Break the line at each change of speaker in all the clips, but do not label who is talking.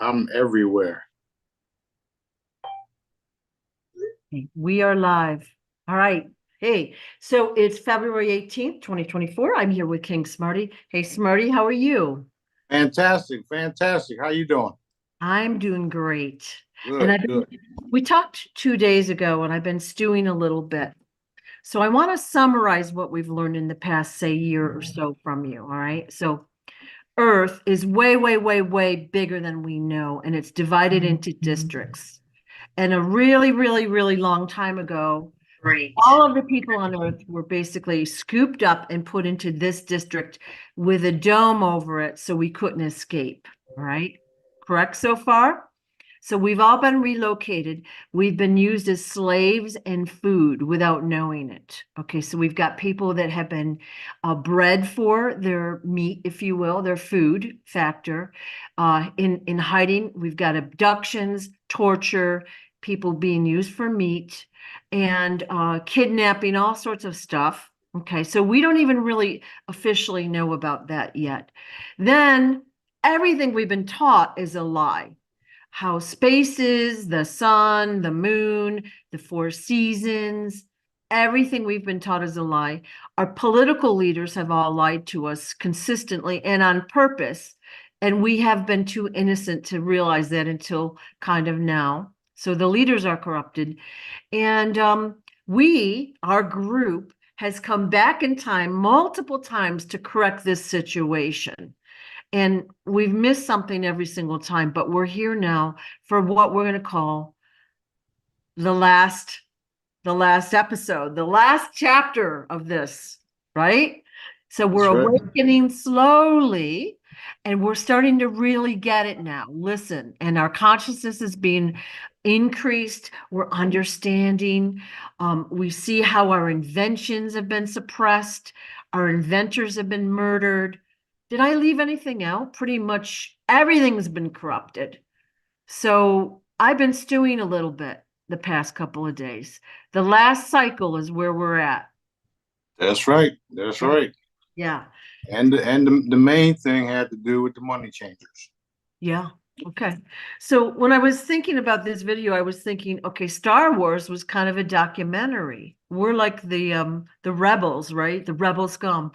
I'm everywhere.
We are live. All right. Hey, so it's February 18th, 2024. I'm here with King Smarty. Hey, Smarty, how are you?
Fantastic, fantastic. How you doing?
I'm doing great. And
Good, good.
we talked 2 days ago, and I've been stewing a little bit. So I want to summarize what we've learned in the past, say, year or so from you. All right. So Earth is way, way, way, way bigger than we know, and it's divided into districts. And a really, really, really long time ago,
Great.
all of the people on Earth were basically scooped up and put into this district with a dome over it so we couldn't escape. All right. Correct so far? So we've all been relocated. We've been used as slaves and food without knowing it. Okay, so we've got people that have been bred for their meat, if you will, their food factor. In hiding, we've got abductions, torture, people being used for meat, and kidnapping, all sorts of stuff. Okay, so we don't even really officially know about that yet. Then everything we've been taught is a lie. How space is, the sun, the moon, the four seasons, everything we've been taught is a lie. Our political leaders have all lied to us consistently and on purpose. And we have been too innocent to realize that until kind of now. So the leaders are corrupted. And our group, has come back in time multiple times to correct this situation. And we've missed something every single time, but we're here now for what we're going to call the last the last episode, the last chapter of this, right? So we're
That's right.
awakening slowly and we're starting to really get it now. Listen, and our consciousness is being increased. We're understanding. We see how our inventions have been suppressed, our inventors have been murdered. Did I leave anything out? Pretty much everything's been corrupted. So I've been stewing a little bit the past couple of days. The last cycle is where we're at.
That's right. That's
Yeah.
right.
Yeah.
And the main thing had to do with the money changers.
Yeah. Okay. So when I was thinking about this video, I was thinking, okay, Star Wars was kind of a documentary. We're like the rebels, right? The rebel scum.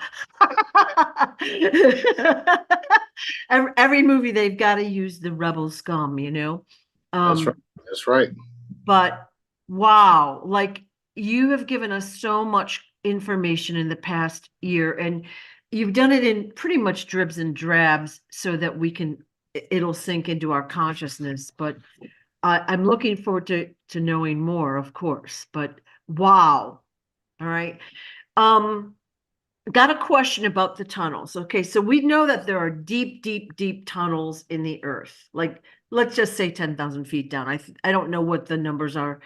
Every movie they've got to use the rebel scum, you know.
That's right.
Um,
That's right.
but wow, like you have given us so much information in the past year, and you've done it in pretty much dribs and drabs so that it'll sink into our consciousness. But I'm looking forward to knowing more, of course. But wow. All right. Um, got a question about the tunnels. Okay, so we know that there are deep, deep, deep tunnels in the earth. Like, let's just say 10,000 feet down. I don't know what the numbers are.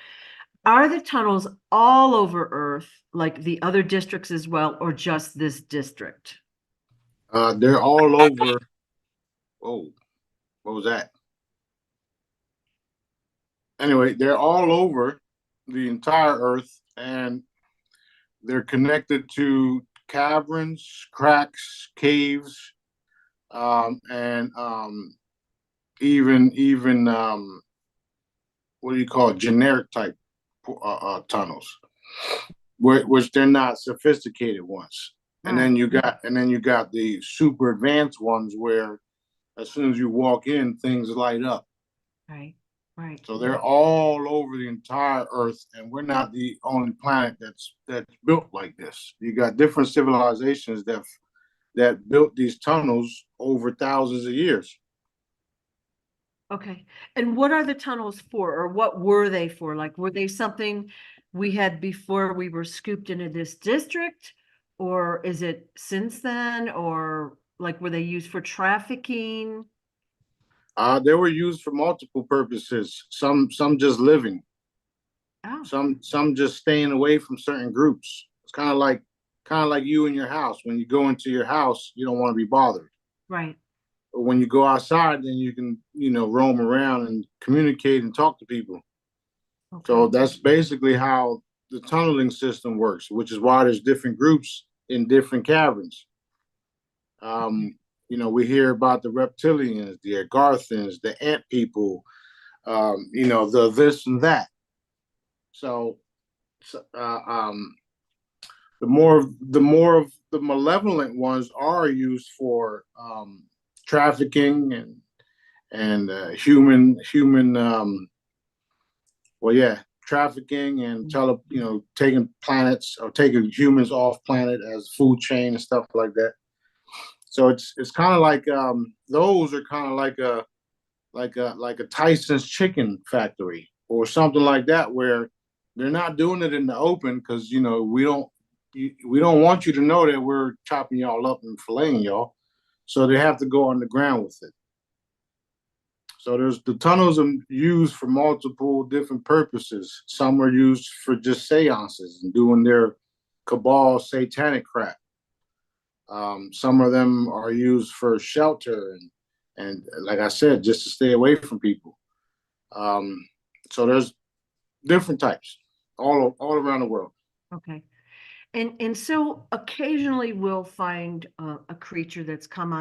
Are the tunnels all over Earth, like the other districts as well, or just this district?
They're all over. Oh, what was that? Anyway, they're all over the entire Earth, and they're connected to caverns, cracks, caves, and even what do you call it? Generic type tunnels, which they're not sophisticated ones. And
Oh,
then you got the super advanced ones where as soon as you walk in, things light up.
right, right.
So they're all over the entire Earth, and we're not the only planet that's built like this. You got different civilizations that built these tunnels over thousands of years.
Okay. And what are the tunnels for, or what were they for? Like, were they something we had before we were scooped into this district? Or is it since then? Or like, were they used for trafficking?
They were used for multiple purposes. Some just living,
Oh,
some just staying away from certain groups. It's kind of like you in your house. When you go into your house, you don't want to be bothered.
right.
But when you go outside, then you can roam around and communicate and talk to people.
Okay.
So that's basically how the tunneling system works, which is why there's different groups in different caverns. Um, we hear about the reptilians, the Agarthans, the ant people, the this and that. So, the more of the malevolent ones are used for trafficking and human well, yeah, trafficking and taking planets or taking humans off planet as food chain and stuff like that. So it's kind of like those are kind of like a Tyson's chicken factory or something like that, where they're not doing it in the open because we don't want you to know that we're chopping y'all up and filleting y'all. So they have to go on the ground with it. So the tunnels are used for multiple different purposes. Some are used for just seances and doing their cabal satanic crap. Some of them are used for shelter and like I said, just to stay away from people. So there's different types all around the world.
Okay. And so occasionally we'll find a creature that's come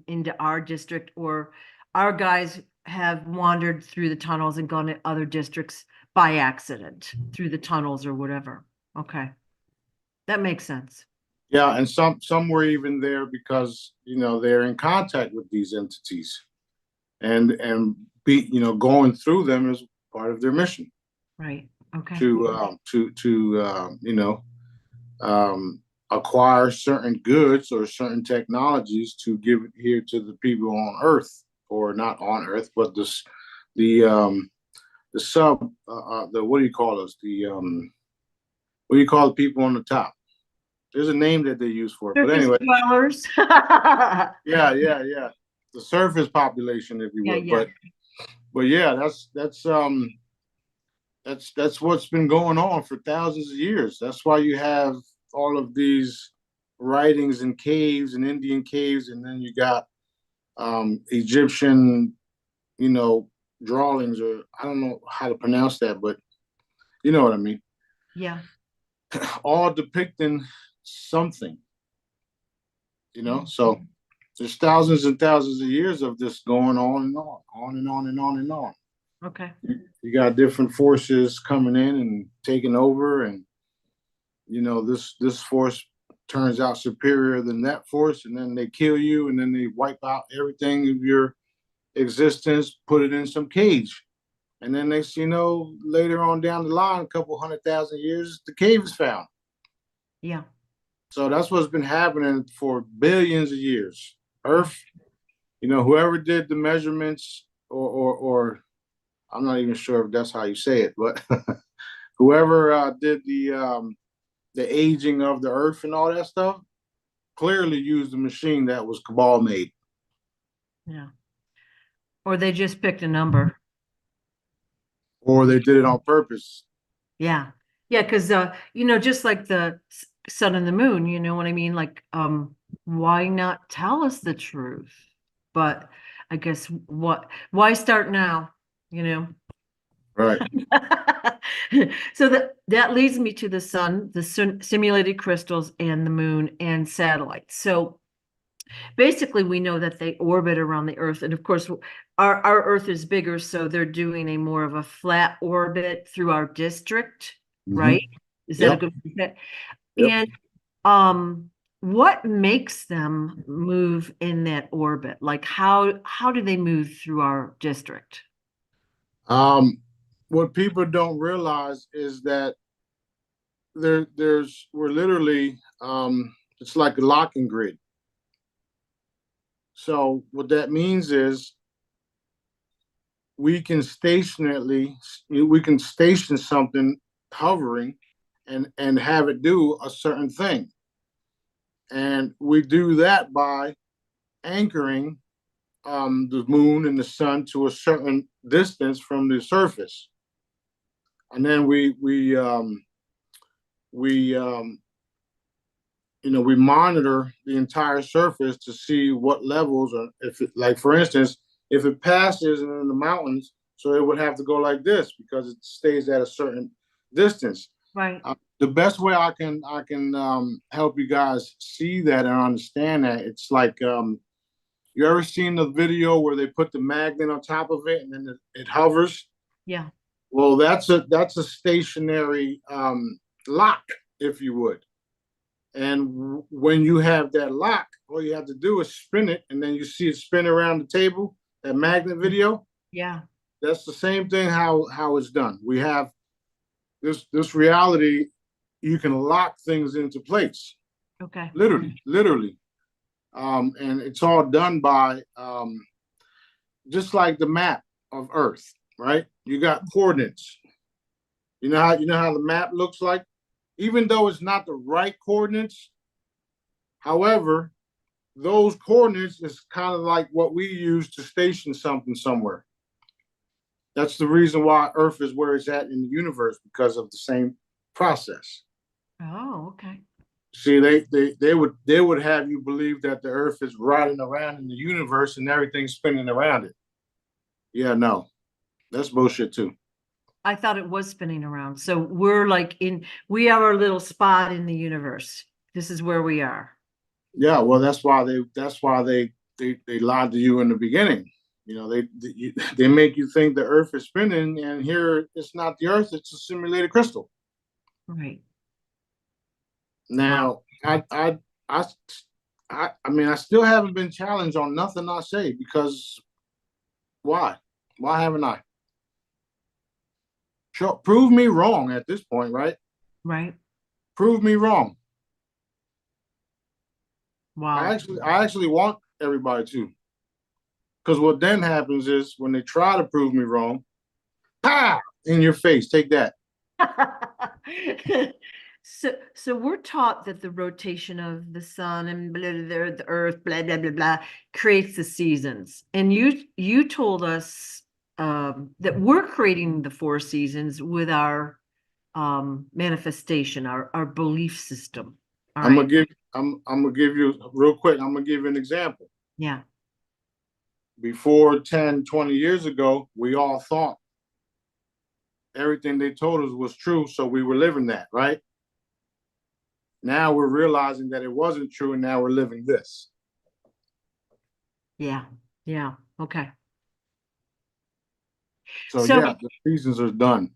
into our district, or our guys have wandered through the tunnels and gone to other districts by accident through the tunnels or whatever. Okay. That makes sense.
Yeah, and some were even there because they're in contact with these entities, and going through them is part of their mission.
Right. Okay.
To acquire certain goods or certain technologies to give here to the people on Earth, or not on Earth, but the sub the what do you call us? What do you call the people on the top? There's a name that they use for it, but anyway.
Dwellers.
Yeah. The surface population, if you will.
Yeah.
But yeah, that's what's been going on for thousands of years. That's why you have all of these writings in caves and Indian caves, and then you got Egyptian, drawings, or I don't know how to pronounce that, but you know what I mean.
Yeah.
All depicting something, so there's thousands and thousands of years of this going on and on and on and on and on.
Okay.
You got different forces coming in and taking over, and this force turns out superior than that force, and then they kill you, and then they wipe out everything of your existence, put it in some cage, and then next later on down the line, a couple 100,000 years, the cave is found.
Yeah.
So that's what's been happening for billions of years. Earth, whoever did the measurements, or I'm not even sure if that's how you say it, but whoever did the aging of the Earth and all that stuff, clearly used a machine that was cabal made.
Yeah. Or they just picked a number.
Or they did it on purpose.
Yeah. Yeah, because just like the sun and the moon, you know what I mean? Like, why not tell us the truth? But I guess why start now?
Right.
So that leads me to the sun, the simulated crystals, and the moon and satellites. So basically, we know that they orbit around the Earth, and of course, our Earth is bigger, so they're doing a more of a flat orbit through our district, right? Is that a good way?
Yep.
And what makes them move in that orbit? Like how do they move through our district?
What people don't realize is that we're literally it's like a locking grid. So what that means is we can station something hovering and have it do a certain thing. And we do that by anchoring the moon and the sun to a certain distance from the surface. And then we monitor the entire surface to see what levels, or if it, like for instance, if it passes in the mountains, so it would have to go like this because it stays at a certain distance.
Right.
The best way I can help you guys see that and understand that, it's like You ever seen the video where they put the magnet on top of it and then it hovers?
Yeah.
Well, that's a stationary lock, if you would. And when you have that lock, all you have to do is spin it, and then you see it spin around the table. That magnet video.
Yeah.
That's the same thing. How it's done. We have this reality. You can lock things into place.
Okay.
Literally. And it's all done by just like the map of Earth, right? You got coordinates. You know how the map looks like, even though it's not the right coordinates. However, those coordinates is kind of like what we use to station something somewhere. That's the reason why Earth is where it's at in the universe, because of the same process.
Oh, okay.
See, they would have you believe that the Earth is riding around in the universe and everything's spinning around it. Yeah, no, that's bullshit too.
I thought it was spinning around. So we are our little spot in the universe. This is where we are.
Yeah, well, that's why they lied to you in the beginning. They make you think the Earth is spinning, and here it's not the Earth; it's a simulated crystal.
Right.
Now, I mean, I still haven't been challenged on nothing I say, because why? Why haven't I? Sure, prove me wrong at this point, right?
Right.
Prove me wrong.
Wow.
I actually want everybody to, because what then happens is when they try to prove me wrong, ha, in your face, take that.
So we're taught that the rotation of the sun and the earth, blah, blah, blah, blah, creates the seasons. And you told us that we're creating the 4 seasons with our manifestation, our belief system. All
I'm
right.
gonna give you real quick. I'm gonna give you an example.
Yeah.
Before 10, 20 years ago, we all thought everything they told us was true, so we were living that, right? Now we're realizing that it wasn't true, and now we're living this.
Yeah. Yeah. Okay.
So
So
yeah, the seasons are done.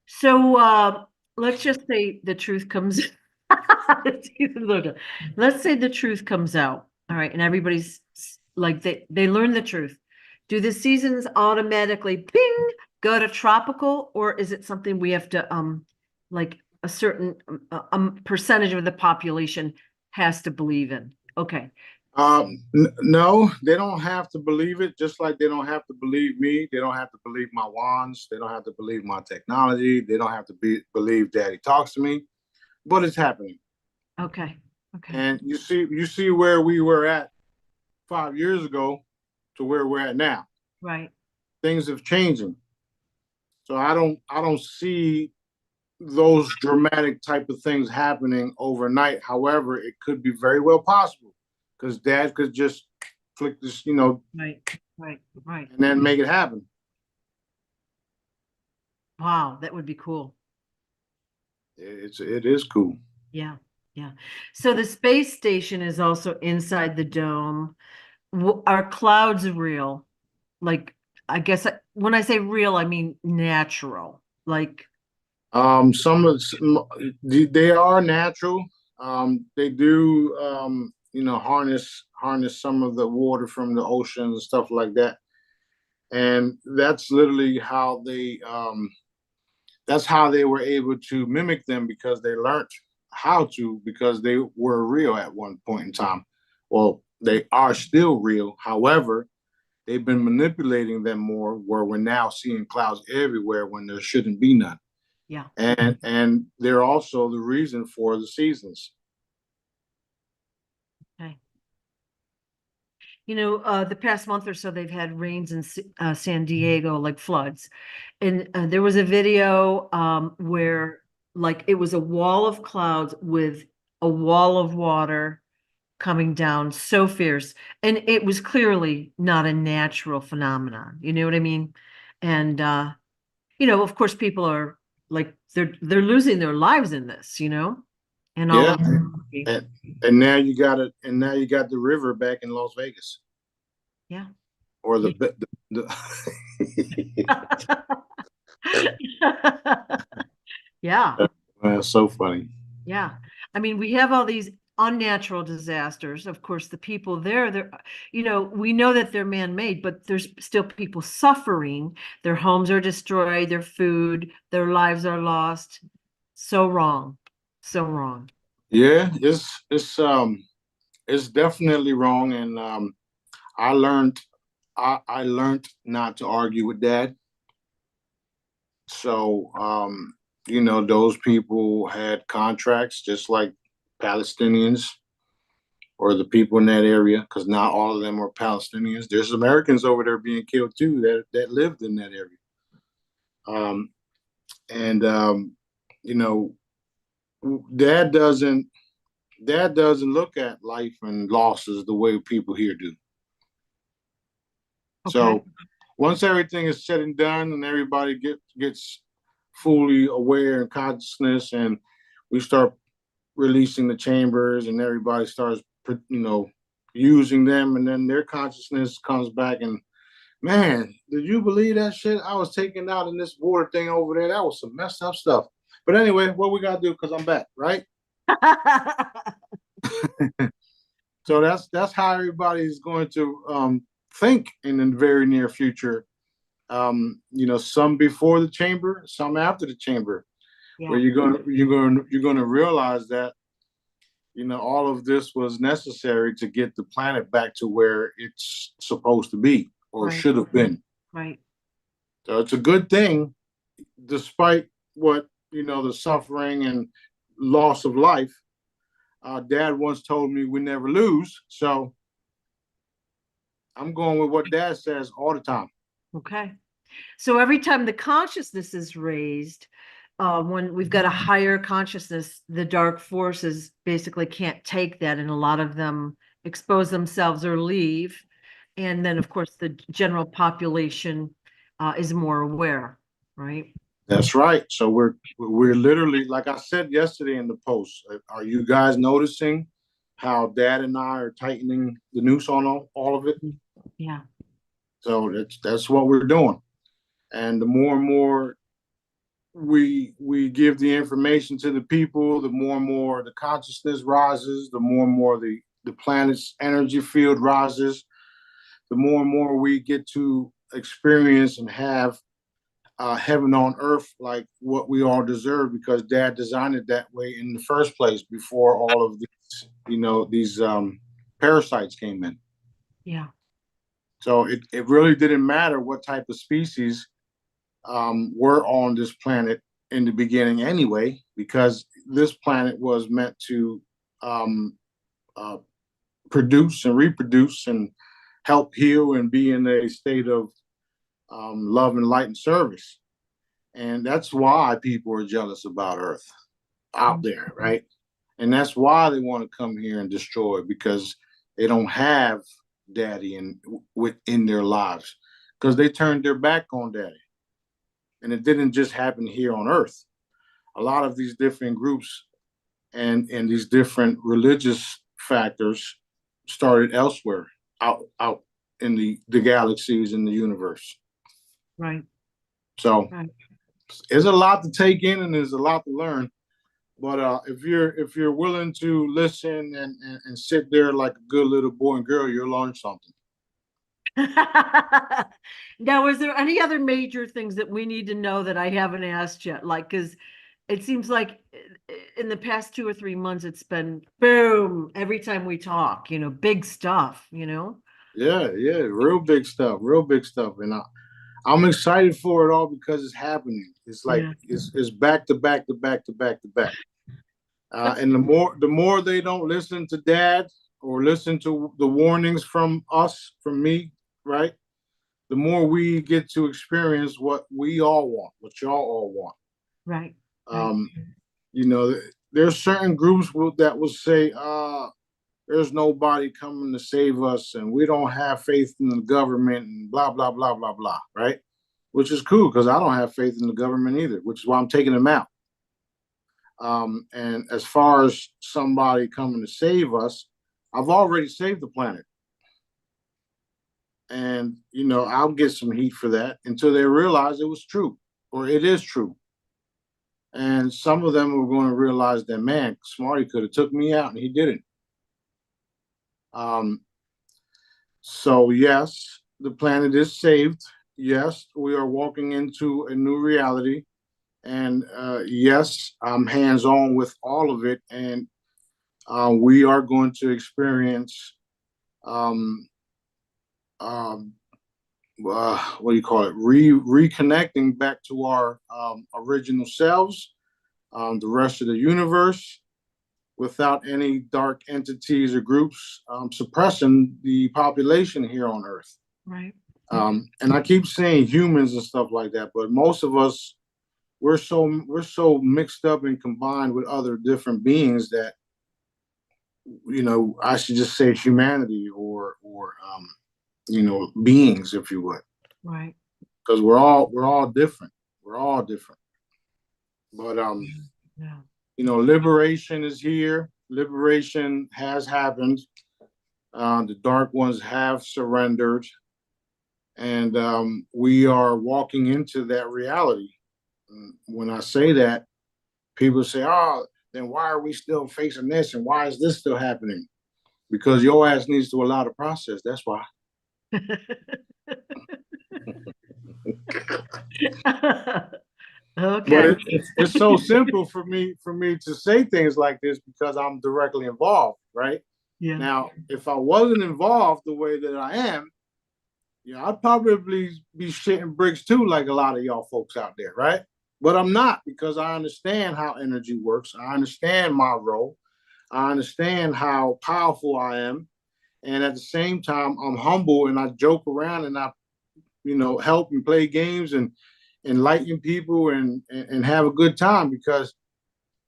So let's just say the truth comes. Let's say the truth comes out. All right, and everybody's like they learn the truth. Do the seasons automatically ping go to tropical, or is it something we have to like a certain percentage of the population has to believe in? Okay.
No, they don't have to believe it. Just like they don't have to believe me. They don't have to believe my wands. They don't have to believe my technology. They don't have to believe Daddy talks to me. But it's happening.
Okay. Okay.
And you see where we were at 5 years ago to where we're at now.
Right.
Things have changing. So I don't see those dramatic type of things happening overnight. However, it could be very well possible, because Dad could just flick this,
Right. Right. Right.
and then make it happen.
Wow, that would be cool.
It is cool.
Yeah. Yeah. So the space station is also inside the dome. Are clouds real? Like, I guess when I say real, I mean natural. Like,
They are natural. They do harness some of the water from the ocean and stuff like that. And that's how they were able to mimic them, because they learned how to, because they were real at one point in time. Well, they are still real. However, they've been manipulating them more, where we're now seeing clouds everywhere when there shouldn't be none.
yeah.
And they're also the reason for the seasons.
Okay. The past month or so, they've had rains in San Diego, like floods. And there was a video where like it was a wall of clouds with a wall of water coming down so fierce. And it was clearly not a natural phenomenon. You know what I mean? And of course people are like they're losing their lives in this, and all
Yeah.
of
And now you got it, and now you got the river back in Las Vegas.
Yeah.
or
Yeah. Yeah.
That's so funny.
Yeah. I mean, we have all these unnatural disasters. Of course, the people there, we know that they're man-made, but there's still people suffering. Their homes are destroyed, their food, their lives are lost. So wrong. So wrong.
Yeah, it's definitely wrong, and I learned I learned not to argue with Dad. So those people had contracts just like Palestinians or the people in that area, because not all of them are Palestinians. There's Americans over there being killed too that lived in that area. And you know, Dad doesn't Dad doesn't look at life and losses the way people here do.
Okay.
So once everything is said and done, and everybody gets fully aware and consciousness, and we start releasing the chambers, and everybody starts, using them, and then their consciousness comes back and, man, did you believe that shit I was taking out in this border thing over there? That was some messed up stuff. But anyway, what we gotta do, because I'm back, right? So that's how everybody is going to think in the very near future. Some before the chamber, some after the chamber, where
Yeah.
you're gonna realize that all of this was necessary to get the planet back to where it's supposed to be or
Right.
should have been.
Right.
So it's a good thing, despite what the suffering and loss of life. Dad once told me we never lose, so I'm going with what Dad says all the time.
Okay. So every time the consciousness is raised, when we've got a higher consciousness, the dark forces basically can't take that, and a lot of them expose themselves or leave. And then, of course, the general population is more aware, right?
That's right. So we're literally, like I said yesterday in the post. Are you guys noticing how Dad and I are tightening the noose on all of it?
Yeah.
So that's what we're doing. And the more and more we give the information to the people, the more and more the consciousness rises, the more and more the planet's energy field rises, the more and more we get to experience and have heaven on earth, like what we all deserve, because Dad designed it that way in the first place before all of these parasites came in.
Yeah.
So it really didn't matter what type of species were on this planet in the beginning anyway, because this planet was meant to um, uh, produce and reproduce and help heal and be in a state of love and light and service. And that's why people are jealous about Earth out there, right? And that's why they want to come here and destroy, because they don't have Daddy within their lives, because they turned their back on Daddy. And it didn't just happen here on Earth. A lot of these different groups and these different religious factors started elsewhere, out in the galaxies in the universe.
Right.
So
Right.
there's a lot to take in and there's a lot to learn. But if you're willing to listen and sit there like a good little boy and girl, you'll learn something.
Now, is there any other major things that we need to know that I haven't asked yet? Like, because it seems like in the past 2 or 3 months, it's been boom every time we talk, big stuff.
Yeah, yeah, real big stuff. And I'm excited for it all because it's happening. It's like
Yeah.
it's back to back to back to back to back. And the more they don't listen to Dad or listen to the warnings from us, from me, right? The more we get to experience what we all want, what y'all all want.
Right. Right.
Um, there's certain groups that will say, there's nobody coming to save us, and we don't have faith in the government, and blah, blah, blah, blah, blah, right? Which is cool, because I don't have faith in the government either, which is why I'm taking them out. And as far as somebody coming to save us, I've already saved the planet. And, I'll get some heat for that until they realize it was true or it is true. And some of them were going to realize that, man, Smarty could have took me out and he didn't. Um, so yes, the planet is saved. Yes, we are walking into a new reality. And yes, I'm hands on with all of it. And we are going to experience um, um, what do you call it? Reconnecting back to our original selves, the rest of the universe, without any dark entities or groups suppressing the population here on Earth.
Right.
And I keep saying humans and stuff like that, but most of us we're so mixed up and combined with other different beings that I should just say humanity or beings, if you would.
Right.
Because we're all different. We're all different. But
Yeah.
liberation is here. Liberation has happened. The dark ones have surrendered, and we are walking into that reality. When I say that, people say, "Oh, then why are we still facing this, and why is this still happening?" Because your ass needs to allow the process. That's why. But
Okay.
it's so simple for me to say things like this because I'm directly involved, right?
Yeah.
Now, if I wasn't involved the way that I am, I'd probably be shitting bricks too, like a lot of y'all folks out there, right? But I'm not, because I understand how energy works. I understand my role. I understand how powerful I am. And at the same time, I'm humble and I joke around and I, help and play games and enlighten people and have a good time, because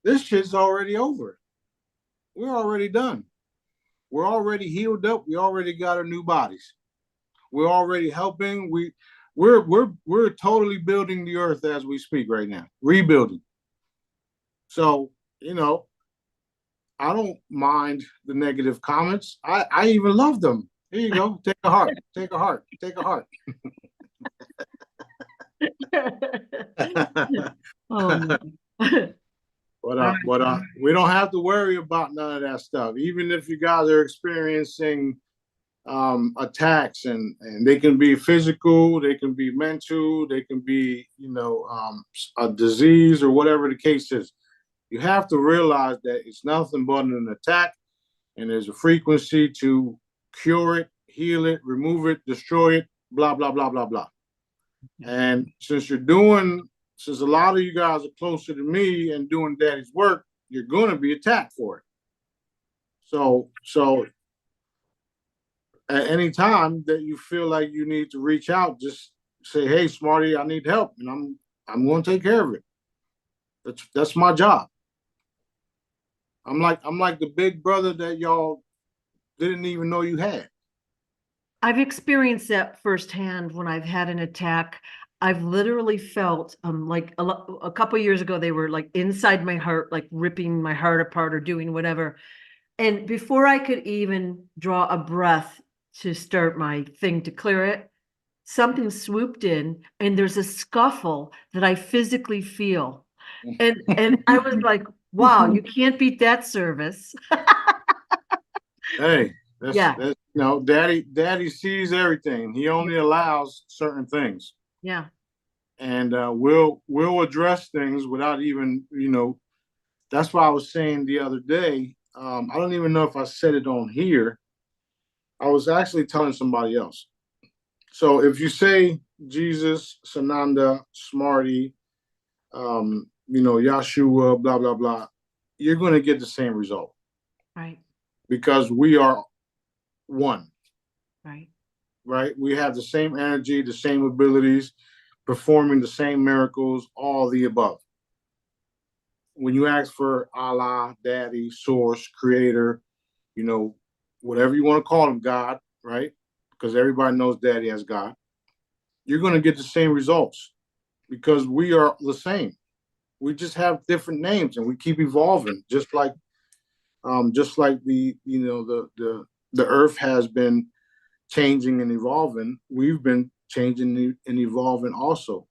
this shit's already over. We're already done. We're already healed up. We already got our new bodies. We're already helping. We're totally building the earth as we speak right now, rebuilding. So, I don't mind the negative comments. I even love them. Here you go. Take a heart. Take a heart. Take a heart.
Oh, no.
But we don't have to worry about none of that stuff. Even if you guys are experiencing attacks, and they can be physical, they can be mental, they can be a disease or whatever the case is. You have to realize that it's nothing but an attack, and there's a frequency to cure it, heal it, remove it, destroy it, blah blah blah blah blah. And since a lot of you guys are closer to me and doing daddy's work, you're going to be attacked for it. So at any time that you feel like you need to reach out, just say, "Hey, Smarty, I need help," and I'm going to take care of it. That's my job. I'm like the big brother that y'all didn't even know you had.
I've experienced that firsthand when I've had an attack. I've literally felt like a couple years ago, they were like inside my heart, like ripping my heart apart or doing whatever. And before I could even draw a breath to start my thing to clear it, something swooped in and there's a scuffle that I physically feel. And I was like, wow, you can't beat that service.
Hey,
Yeah.
daddy sees everything. He only allows certain things.
Yeah.
And we'll address things without even, that's why I was saying the other day, I don't even know if I said it on here. I was actually telling somebody else. So if you say Jesus, Sananda, Smarty, Yahshua, blah, blah, blah, you're going to get the same result.
Right.
Because we are one.
Right.
Right? We have the same energy, the same abilities, performing the same miracles, all the above. When you ask for Allah, Daddy, Source, Creator, whatever you want to call him, God, right? Because everybody knows Daddy as God. You're going to get the same results because we are the same. We just have different names and we keep evolving, just like the earth has been changing and evolving, we've been changing and evolving also.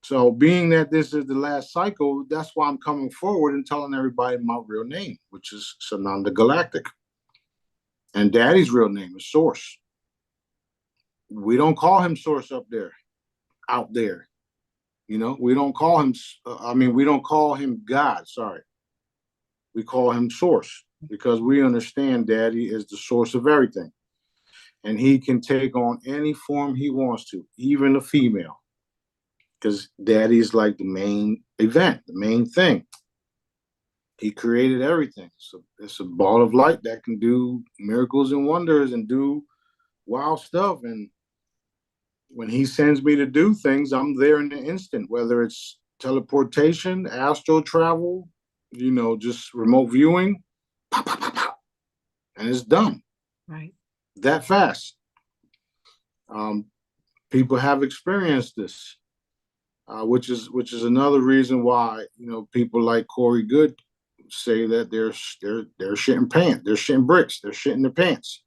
So being that this is the last cycle, that's why I'm coming forward and telling everybody my real name, which is Sananda Galactic. And Daddy's real name is Source. We don't call him Source up there, out there. You know, we don't call him, we don't call him God, sorry. We call him Source because we understand Daddy is the source of everything. And he can take on any form he wants to, even a female. Because Daddy's like the main event, the main thing. He created everything. So it's a ball of light that can do miracles and wonders and do wild stuff. And when he sends me to do things, I'm there in the instant, whether it's teleportation, astral travel, you know, just remote viewing, pop, pop, pop, pop, and it's done.
Right.
That fast. People have experienced this. Which is another reason why, you know, people like Corey Good say that they're shitting pants, they're shitting bricks, they're shitting their pants,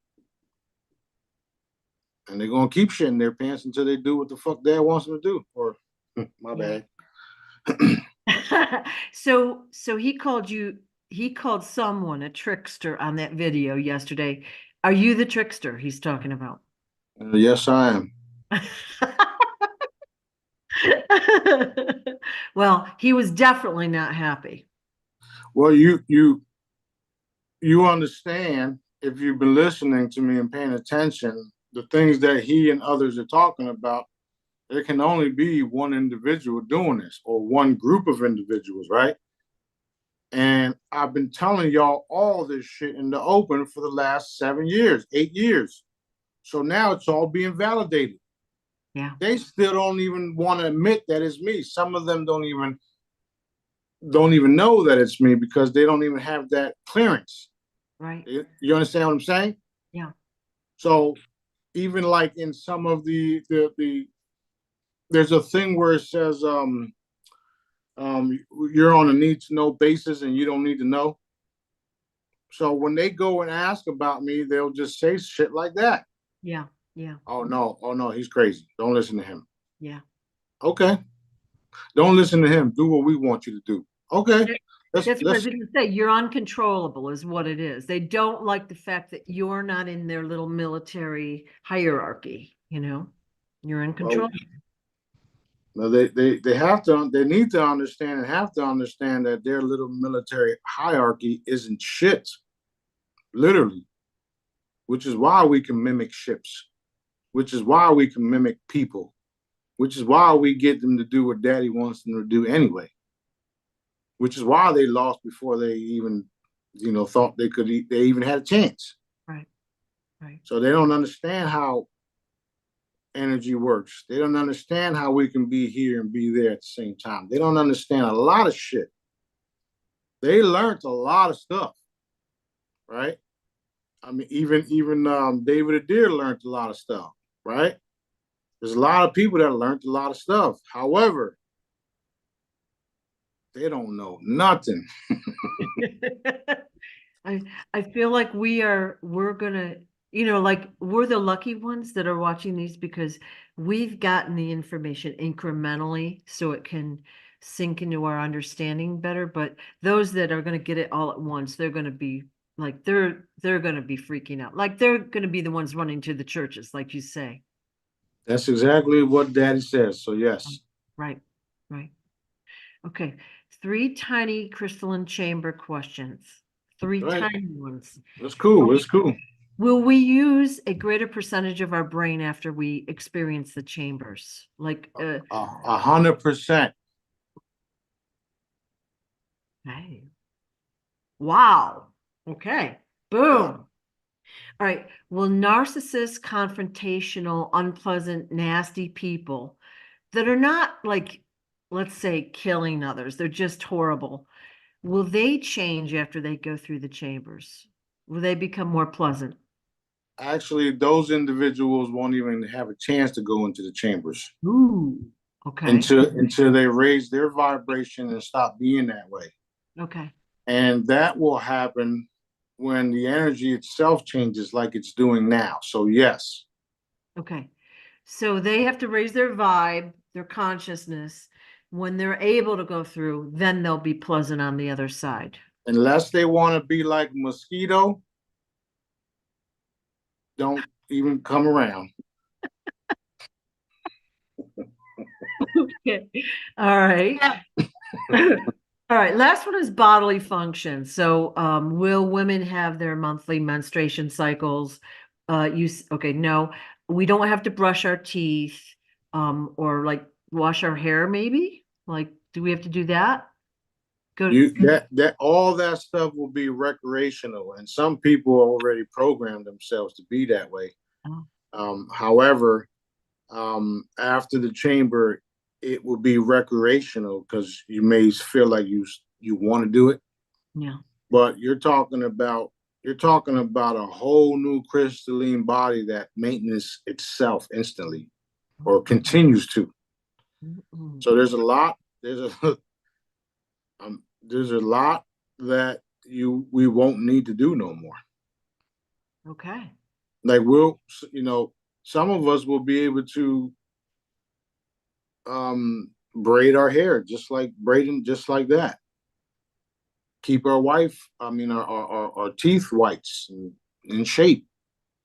and they're gonna keep shitting their pants until they do what the fuck Dad wants them to do. Or my bad.
So he called someone a trickster on that video yesterday. Are you the trickster he's talking about?
Yes, I am.
Well, he was definitely not happy.
Well, you understand, if you've been listening to me and paying attention, the things that he and others are talking about, there can only be one individual doing this, or one group of individuals, right? And I've been telling y'all all this shit in the open for the last 7 years, 8 years. So now it's all being validated.
Yeah.
They still don't even want to admit that it's me. Some of them don't even know that it's me because they don't even have that clearance.
Right.
You understand what I'm saying?
Yeah.
So even like in some of the there's a thing where it says you're on a need to know basis and you don't need to know. So when they go and ask about me, they'll just say shit like that.
Yeah. Yeah.
Oh no, he's crazy. Don't listen to him.
Yeah.
Okay. Don't listen to him. Do what we want you to do. Okay.
That's what I was going to say. You're uncontrollable is what it is. They don't like the fact that you're not in their little military hierarchy, you know? You're in control.
Well, they need to understand and have to understand that their little military hierarchy isn't shit. Literally. Which is why we can mimic ships. Which is why we can mimic people. Which is why we get them to do what Daddy wants them to do anyway. Which is why they lost before they even, you know, thought they even had a chance.
Right. Right.
So they don't understand how energy works. They don't understand how we can be here and be there at the same time. They don't understand a lot of shit. They learned a lot of stuff, right? I mean, even David Adair learned a lot of stuff, right? There's a lot of people that learned a lot of stuff. However, they don't know nothing.
I feel like we're gonna, you know, like we're the lucky ones that are watching these because we've gotten the information incrementally so it can sink into our understanding better. But those that are gonna get it all at once, they're gonna be like they're gonna be freaking out. Like they're gonna be the ones running to the churches, like you say.
That's exactly what Daddy says. So yes.
Right, right. Okay. 3 tiny crystalline chamber questions. 3
Right.
tiny ones.
That's cool. That's cool.
Will we use a greater percentage of our brain after we experience the chambers? Like
100%.
hey. Wow. Okay. Boom. All right. Will narcissists, confrontational, unpleasant, nasty people that are not like, let's say, killing others, they're just horrible. Will they change after they go through the chambers? Will they become more pleasant?
Actually, those individuals won't even have a chance to go into the chambers.
Ooh, okay.
Until they raise their vibration and stop being that way.
Okay.
And that will happen when the energy itself changes like it's doing now. So yes.
Okay. So they have to raise their vibe, their consciousness. When they're able to go through, then they'll be pleasant on the other side.
Unless they want to be like mosquito, don't even come around.
Okay. All right. All right. Last one is bodily function. So, will women have their monthly menstruation cycles? Okay, no, we don't have to brush our teeth, or like wash our hair, maybe? Like, do we have to do that? Go.
You that all that stuff will be recreational, and some people already program themselves to be that way.
Oh,
However, after the chamber, it will be recreational because you may feel like you want to do it,
yeah.
but you're talking about a whole new crystalline body that maintenance itself instantly or continues to.
Mm-mm.
So there's a lot that we won't need to do no more.
Okay.
Like some of us will be able to braid our hair just like that. Keep our teeth whites in shape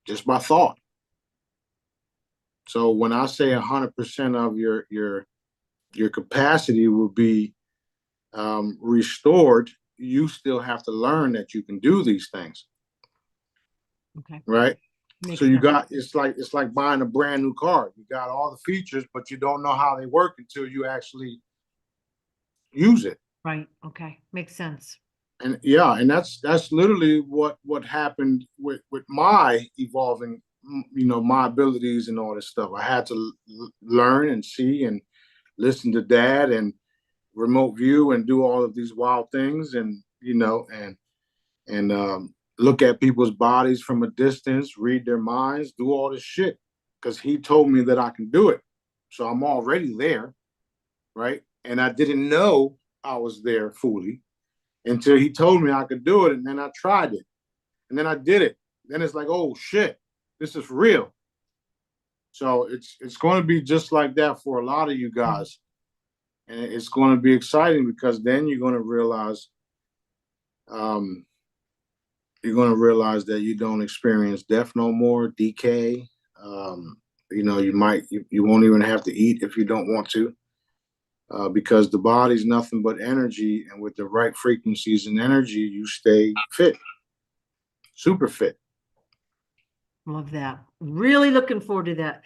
just by thought. So when I say 100% of your capacity will be restored, you still have to learn that you can do these things,
Okay.
right? So
Makes
you
sense.
got it's like buying a brand new car. You got all the features, but you don't know how they work until you actually use it.
Right. Okay. Makes sense.
And yeah, and that's literally what happened with my evolving, my abilities and all this stuff. I had to learn and see and listen to dad and remote view and do all of these wild things, and look at people's bodies from a distance, read their minds, do all this shit because he told me that I can do it. So I'm already there, right? And I didn't know I was there fully until he told me I could do it, and then I tried it, and then I did it. Then it's like, oh shit, this is real. So it's going to be just like that for a lot of you guys, and it's going to be exciting because then um, you're going to realize that you don't experience death no more, decay. You won't even have to eat if you don't want to, because the body's nothing but energy, and with the right frequencies and energy, you stay fit, super fit.
Love that. Really looking forward to that.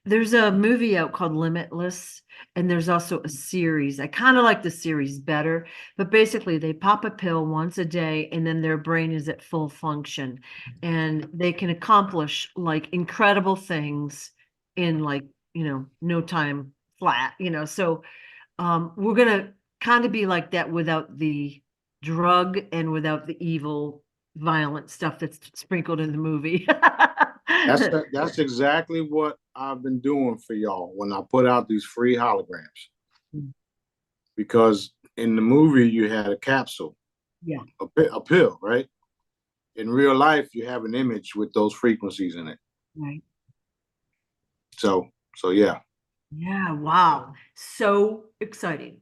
There's a movie out called Limitless, and there's also a series. I kind of like the series better, but basically they pop a pill once a day and then their brain is at full function and they can accomplish like incredible things in like, no time flat, So we're gonna kind of be like that without the drug and without the evil, violent stuff that's sprinkled in the movie.
That's exactly what I've been doing for y'all when I put out these free holograms. Because in the movie you had a capsule,
Yeah.
a pill, right? In real life, you have an image with those frequencies in it.
Right.
So yeah.
Yeah, wow. So exciting.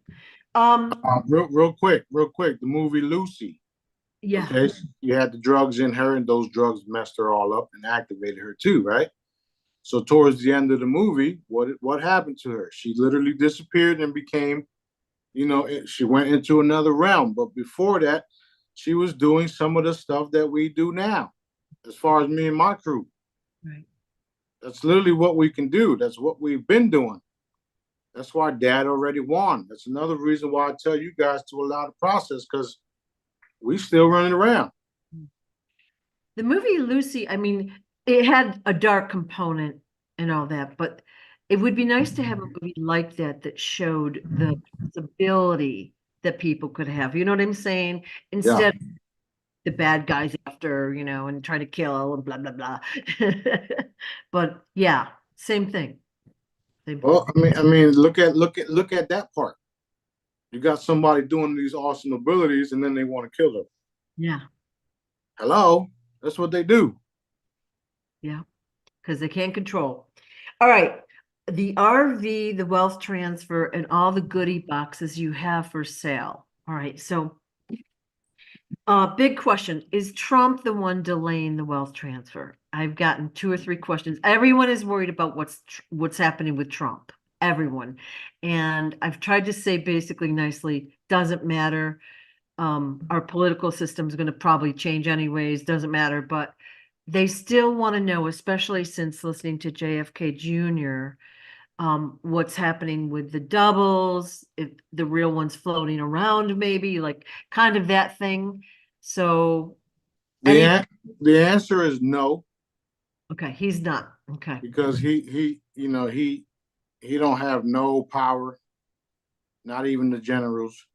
Real quick, the movie Lucy.
Yeah,
Okay, you had the drugs in her, and those drugs messed her all up and activated her too, right? So towards the end of the movie, what happened to her? She literally disappeared and became, she went into another realm. But before that, she was doing some of the stuff that we do now, as far as me and my crew.
right.
That's literally what we can do. That's what we've been doing. That's why dad already won. That's another reason why I tell you guys to allow the process, because we still running around.
The movie Lucy, I mean, it had a dark component and all that, but it would be nice to have a movie like that that showed the possibility that people could have. You know what I'm saying?
Yeah.
Instead of the bad guys after, and try to kill and blah blah blah. But yeah, same thing. Same thing.
Well, I mean, look at that part. You got somebody doing these awesome abilities, and then they want to kill them.
Yeah.
Hello, that's what they do.
Yeah, because they can't control. All right. The RV, the wealth transfer, and all the goodie boxes you have for sale. All right. So, big question. Is Trump the one delaying the wealth transfer? I've gotten 2 or 3 questions. Everyone is worried about what's happening with Trump. Everyone. And I've tried to say basically nicely, doesn't matter. Our political system is going to probably change anyways, doesn't matter, but they still want to know, especially since listening to JFK Jr., what's happening with the doubles, if the real one's floating around, maybe like kind of that thing. So
The
any,
an- the answer is no,
okay, he's not. Okay.
because he don't have no power, not even the generals.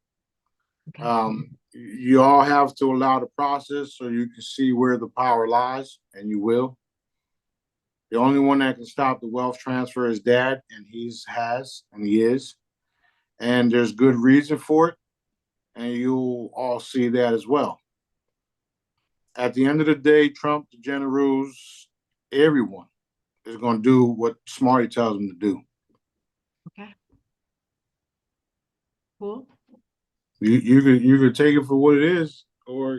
Okay.
You all have to allow the process so you can see where the power lies, and you will. The only one that can stop the wealth transfer is dad, and he is. And there's good reason for it, and you'll all see that as well. At the end of the day, Trump, the generals, everyone is going to do what Smarty tells them to do.
Okay. Cool.
You could take it for what it is, or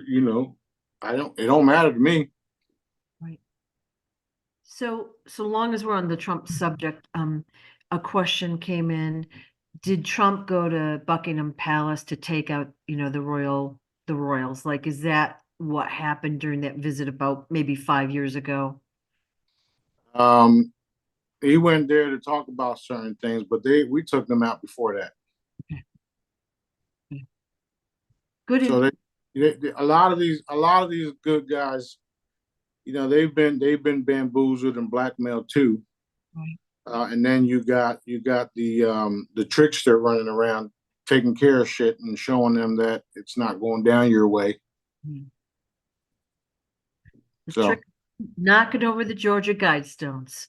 I don't. It don't matter to me.
Right. So long as we're on the Trump subject, a question came in. Did Trump go to Buckingham Palace to take out, the royals? Like, is that what happened during that visit about maybe 5 years ago?
Um, he went there to talk about certain things, but we took them out before that.
Okay. Okay. Good.
So a lot of these good guys, they've been bamboozled and blackmailed too.
Right.
And then you got the trickster running around taking care of shit and showing them that it's not going down your way.
Mm. The
So
trick, knock it over the Georgia Guidestones.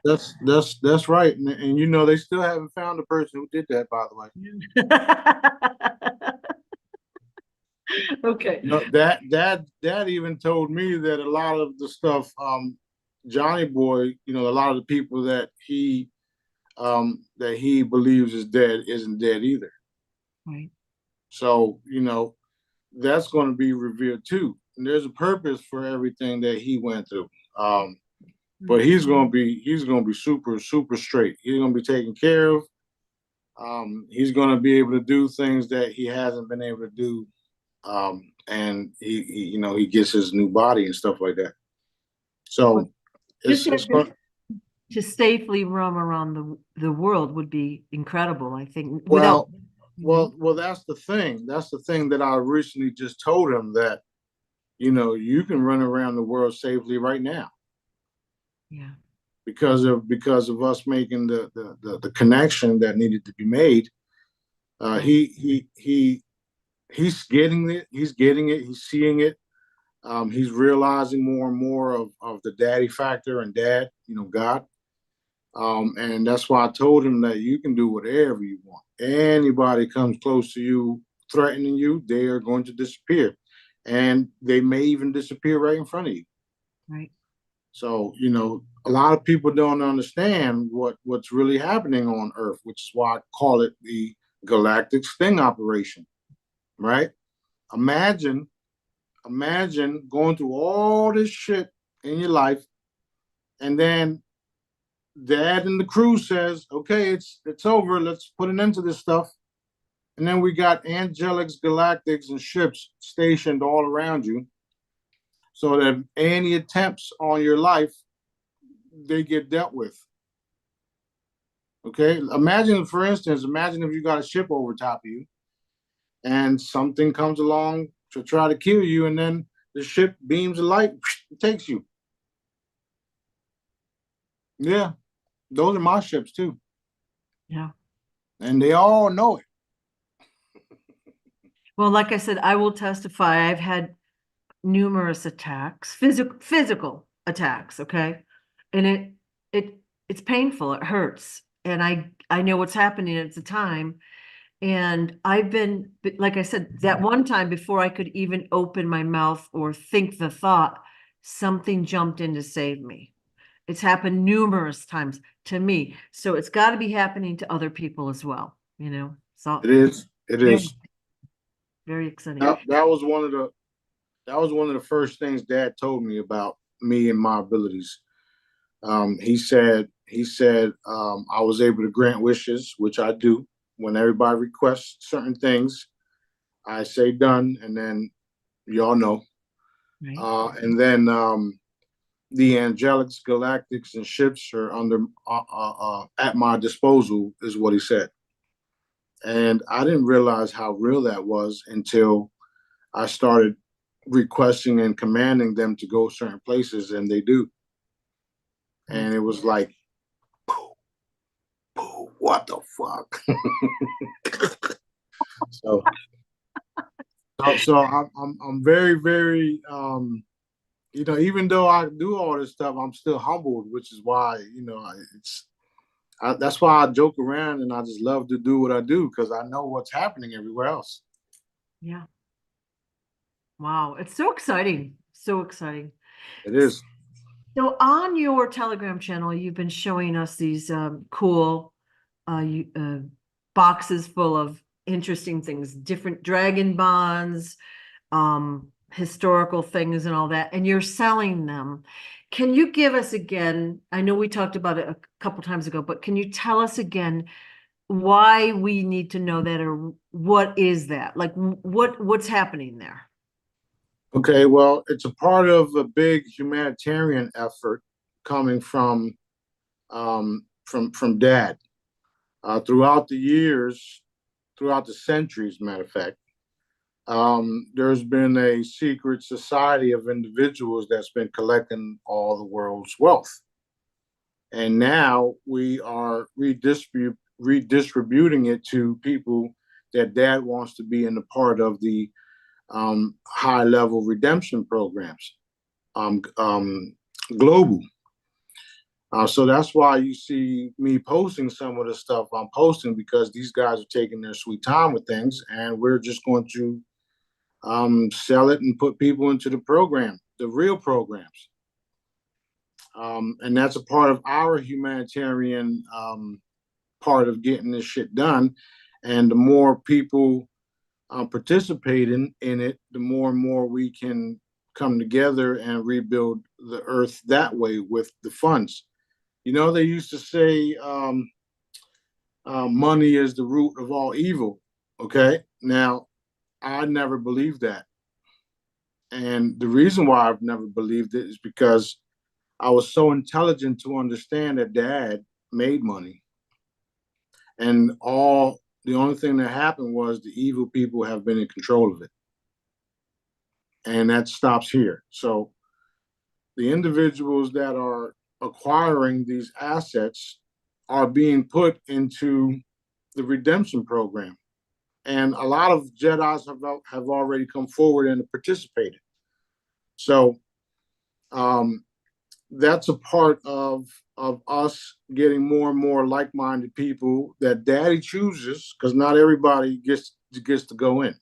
that's right, and they still haven't found the person who did that. By the way,
Okay.
that even told me that a lot of the stuff, Johnny Boy, a lot of the people that he believes is dead isn't dead either.
Right.
So that's going to be revealed too. And there's a purpose for everything that he went through. But he's gonna be super super straight. He's gonna be taken care of. He's gonna be able to do things that he hasn't been able to do. And he gets his new body and stuff like that.
Well,
So
just
it's
have
going.
to safely roam around the world would be incredible, I think, without.
Well, well. That's the thing. That's the thing that I recently just told him, that you can run around the world safely right now,
Yeah.
because of us making the connection that needed to be made.
Yeah.
He's getting it. He's getting it. He's seeing it. He's realizing more and more of the daddy factor and dad, God. And that's why I told him that you can do whatever you want. Anybody comes close to you, threatening you, they are going to disappear. And they may even disappear right in front of you.
Right.
So, a lot of people don't understand what's really happening on Earth, which is why I call it the galactic sting operation, right? Imagine, imagine going through all this shit in your life, and then dad and the crew says, "Okay, it's over. Let's put an end to this stuff." And then we got angelics, galactics, and ships stationed all around you, so that any attempts on your life, they get dealt with. Okay, for instance, imagine if you got a ship over top of you, and something comes along to try to kill you, and then the ship beams of light takes you. Yeah, those are my ships too,
Yeah.
and they all know it.
Well, like I said, I will testify. I've had numerous attacks, physical attacks, okay? And it's painful, it hurts. And I know what's happening at the time. And like I said, that one time before I could even open my mouth or think the thought, something jumped in to save me. It's happened numerous times to me. So it's got to be happening to other people as well, you know? So
It is. It
very,
is.
very exciting.
That was one of the first things Dad told me about me and my abilities. He said I was able to grant wishes, which I do. When everybody requests certain things, I say done, and then y'all know.
Right.
And then the angelics, galactics, and ships are under at my disposal, is what he said. And I didn't realize how real that was until I started requesting and commanding them to go certain places, and they do. And it was like, what the fuck? so, so I'm very, very, even though I do all this stuff, I'm still humbled, which is why, that's why I joke around and I just love to do what I do because I know what's happening everywhere else.
Yeah. Wow. It's so exciting. So exciting.
It is.
So on your Telegram channel, you've been showing us these cool boxes full of interesting things, different dragon bonds, historical things and all that, and you're selling them. Can you give us again, I know we talked about it a couple times ago, but can you tell us again why we need to know that, or what is that? Like what's happening there?
Okay, well, it's a part of a big humanitarian effort coming from Dad. Throughout the years, throughout the centuries, matter of fact, there's been a secret society of individuals that's been collecting all the world's wealth. And now we are redistributing it to people that Dad wants to be in the part of the high level redemption programs, um, um, global. So that's why you see me posting some of the stuff I'm posting because these guys are taking their sweet time with things, and we're just going to sell it and put people into the program, the real programs. And that's a part of our humanitarian part of getting this shit done. And the more people participating in it, the more and more we can come together and rebuild the earth that way with the funds. They used to say money is the root of all evil. Okay. Now, I never believed that. And the reason why I've never believed it is because I was so intelligent to understand that Dad made money. And the only thing that happened was the evil people have been in control of it. And that stops here. So the individuals that are acquiring these assets are being put into the redemption program. And a lot of Jedi's have already come forward and participated. So that's a part of us getting more and more like-minded people that Daddy chooses, because not everybody gets to go in.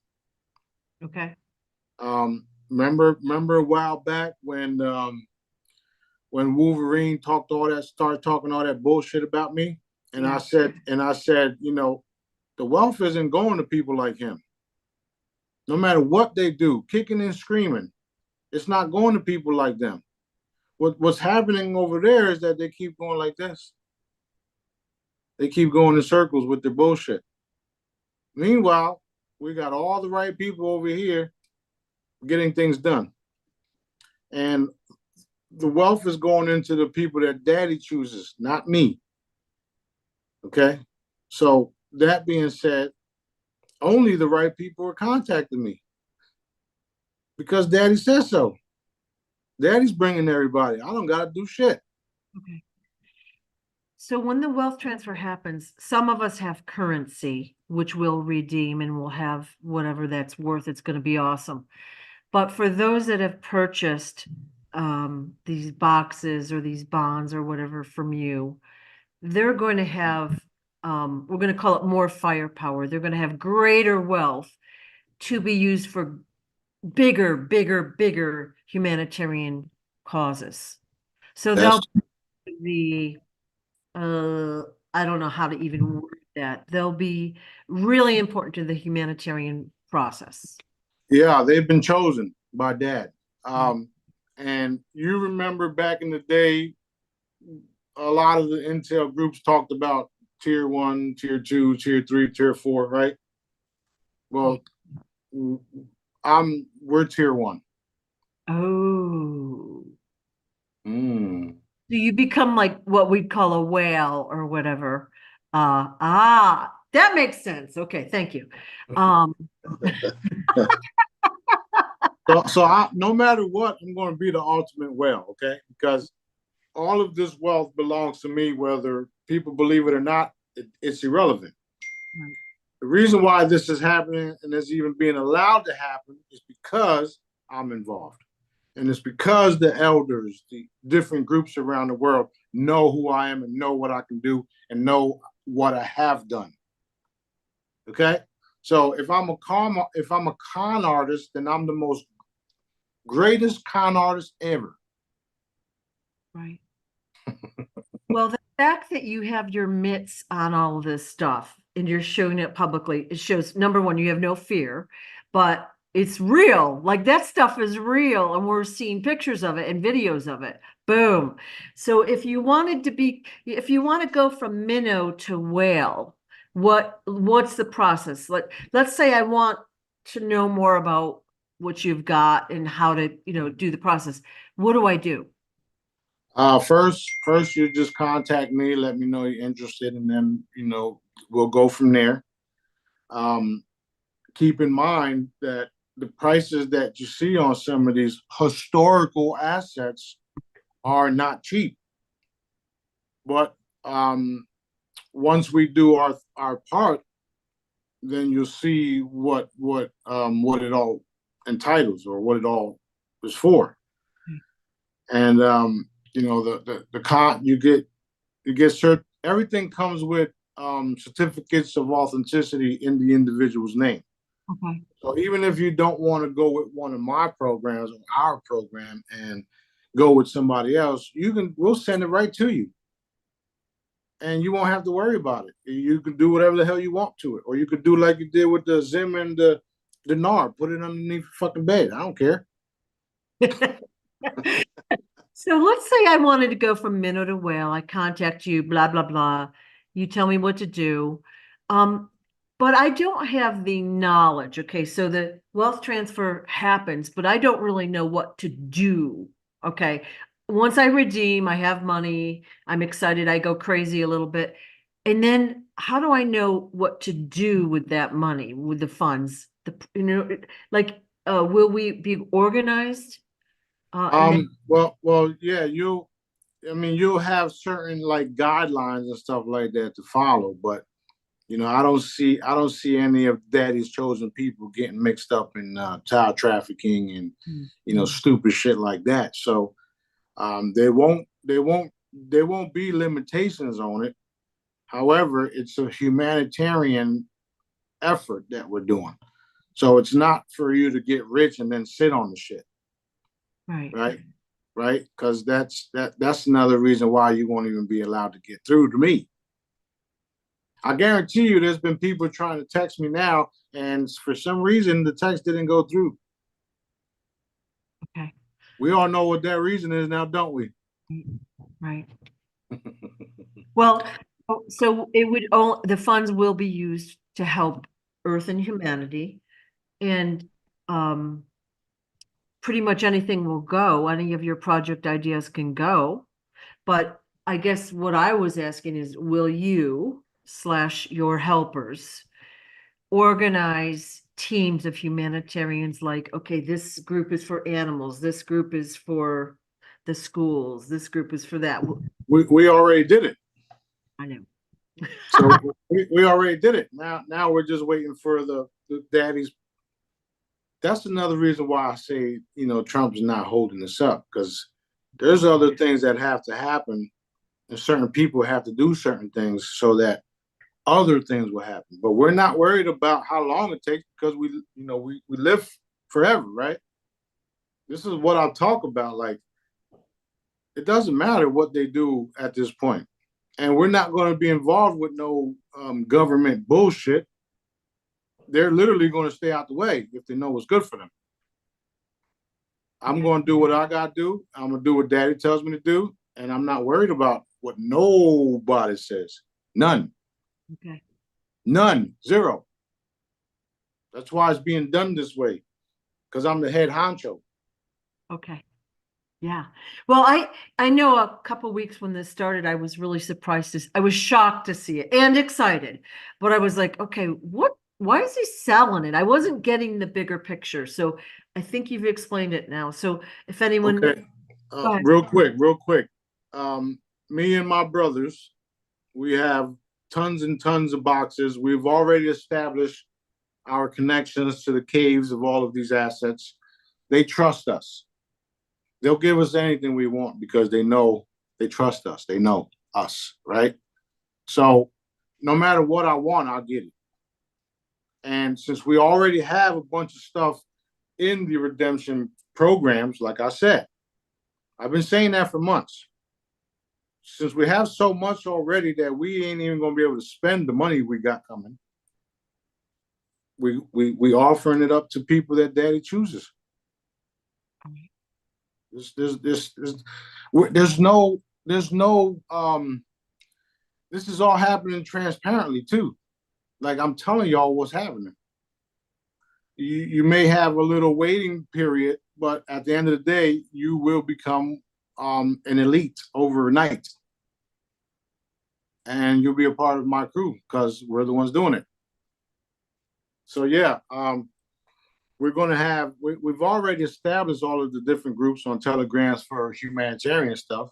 Okay.
Remember a while back when Wolverine started talking all that bullshit about me, and
Yeah.
I said, the wealth isn't going to people like him. No matter what they do, kicking and screaming, it's not going to people like them. What's happening over there is that they keep going like this. They keep going in circles with their bullshit. Meanwhile, we got all the right people over here getting things done. And the wealth is going into the people that Daddy chooses, not me. Okay? So that being said, only the right people are contacting me because Daddy says so. Daddy's bringing everybody. I don't got to do shit.
Okay. So when the wealth transfer happens, some of us have currency, which we'll redeem and we'll have whatever that's worth. It's going to be awesome. But for those that have purchased these boxes or these bonds or whatever from you, they're going to have we're going to call it more firepower. They're going to have greater wealth to be used for bigger humanitarian causes. So they'll be, I don't know how to even word that. They'll be really important to the humanitarian process.
Yeah, they've been chosen by Dad. And you remember back in the day, a lot of the intel groups talked about tier 1, tier 2, tier 3, tier 4, right? Well, we're tier 1.
Oh.
Mm.
So you become like what we'd call a whale or whatever. That makes sense. Okay, thank you.
So no matter what, I'm going to be the ultimate whale, okay? Because all of this wealth belongs to me, whether people believe it or not. It's irrelevant.
Right.
The reason why this is happening and is even being allowed to happen is because I'm involved. And it's because the elders, the different groups around the world know who I am and know what I can do and know what I have done. Okay? So if I'm a con artist, then I'm the most greatest con artist ever.
Right. Well, the fact that you have your mitts on all of this stuff and you're showing it publicly, it shows, number one, you have no fear, but it's real. Like that stuff is real, and we're seeing pictures of it and videos of it. Boom. So if you want to go from minnow to whale, what's the process? Let's say I want to know more about what you've got and how to, do the process. What do I do?
First, you just contact me, let me know you're interested, and then we'll go from there. Keep in mind that the prices that you see on some of these historical assets are not cheap. But once we do our part, then you'll see what it all entitles or what it all is for. And the con you get certain everything comes with certificates of authenticity in the individual's name.
Okay.
So even if you don't want to go with one of my programs or our program and go with somebody else, we'll send it right to you. And you won't have to worry about it. You can do whatever the hell you want to it. Or you could do like you did with the Zim and the NAR, put it underneath the fucking bed. I don't care.
So let's say I wanted to go from minnow to whale. I contact you, blah, blah, blah. You tell me what to do. But I don't have the knowledge. Okay, so the wealth transfer happens, but I don't really know what to do. Okay. Once I redeem, I have money, I'm excited, I go crazy a little bit. And then how do I know what to do with that money, with the funds? Will we be organized?
Well, yeah, you'll have certain like guidelines and stuff like that to follow, but I don't see any of Daddy's chosen people getting mixed up in child trafficking and stupid shit like that. So there won't be limitations on it. However, it's a humanitarian effort that we're doing. So it's not for you to get rich and then sit on the shit. Right? Because that's another reason why you won't even be allowed to get through to me. I guarantee you there's been people trying to text me now, and for some reason the text didn't go through.
Okay.
We all know what that reason is now, don't we?
Right. Well, so the funds will be used to help Earth and humanity, and pretty much anything will go. Any of your project ideas can go. But I guess what I was asking is, will you / your helpers organize teams of humanitarians like, okay, this group is for animals, this group is for the schools, this group is for that?
We already did it.
I know.
So we already did it. Now we're just waiting for the daddies. That's another reason why I say, Trump's not holding this up, because there's other things that have to happen, and certain people have to do certain things so that other things will happen. But we're not worried about how long it takes because we live forever, right? This is what I'll talk about. Like, it doesn't matter what they do at this point. And we're not going to be involved with no government bullshit. They're literally going to stay out the way if they know what's good for them. I'm going to do what I got to do. I'm going to do what daddy tells me to do. And I'm not worried about what nobody says. None.
Okay.
None. Zero. That's why it's being done this way. Because I'm the head honcho.
Okay. Yeah. Well, I know a couple weeks when this started, I was really surprised I was shocked to see it and excited. But I was like, okay, why is he selling it? I wasn't getting the bigger picture. So I think you've explained it now. So if anyone
Okay. Real quick. Me and my brothers, we have tons and tons of boxes. We've already established our connections to the caves of all of these assets. They trust us. They'll give us anything we want because they know they trust us. They know us, right? So no matter what I want, I'll get it. And since we already have a bunch of stuff in the redemption programs, like I said, I've been saying that for months. Since we have so much already that we ain't even gonna be able to spend the money we got coming, we offering it up to people that daddy chooses. There's no this is all happening transparently too. Like I'm telling y'all what's happening. You may have a little waiting period, but at the end of the day, you will become an elite overnight. And you'll be a part of my crew because we're the ones doing it. So yeah, we're going to have, we've already established all of the different groups on Telegrams for humanitarian stuff.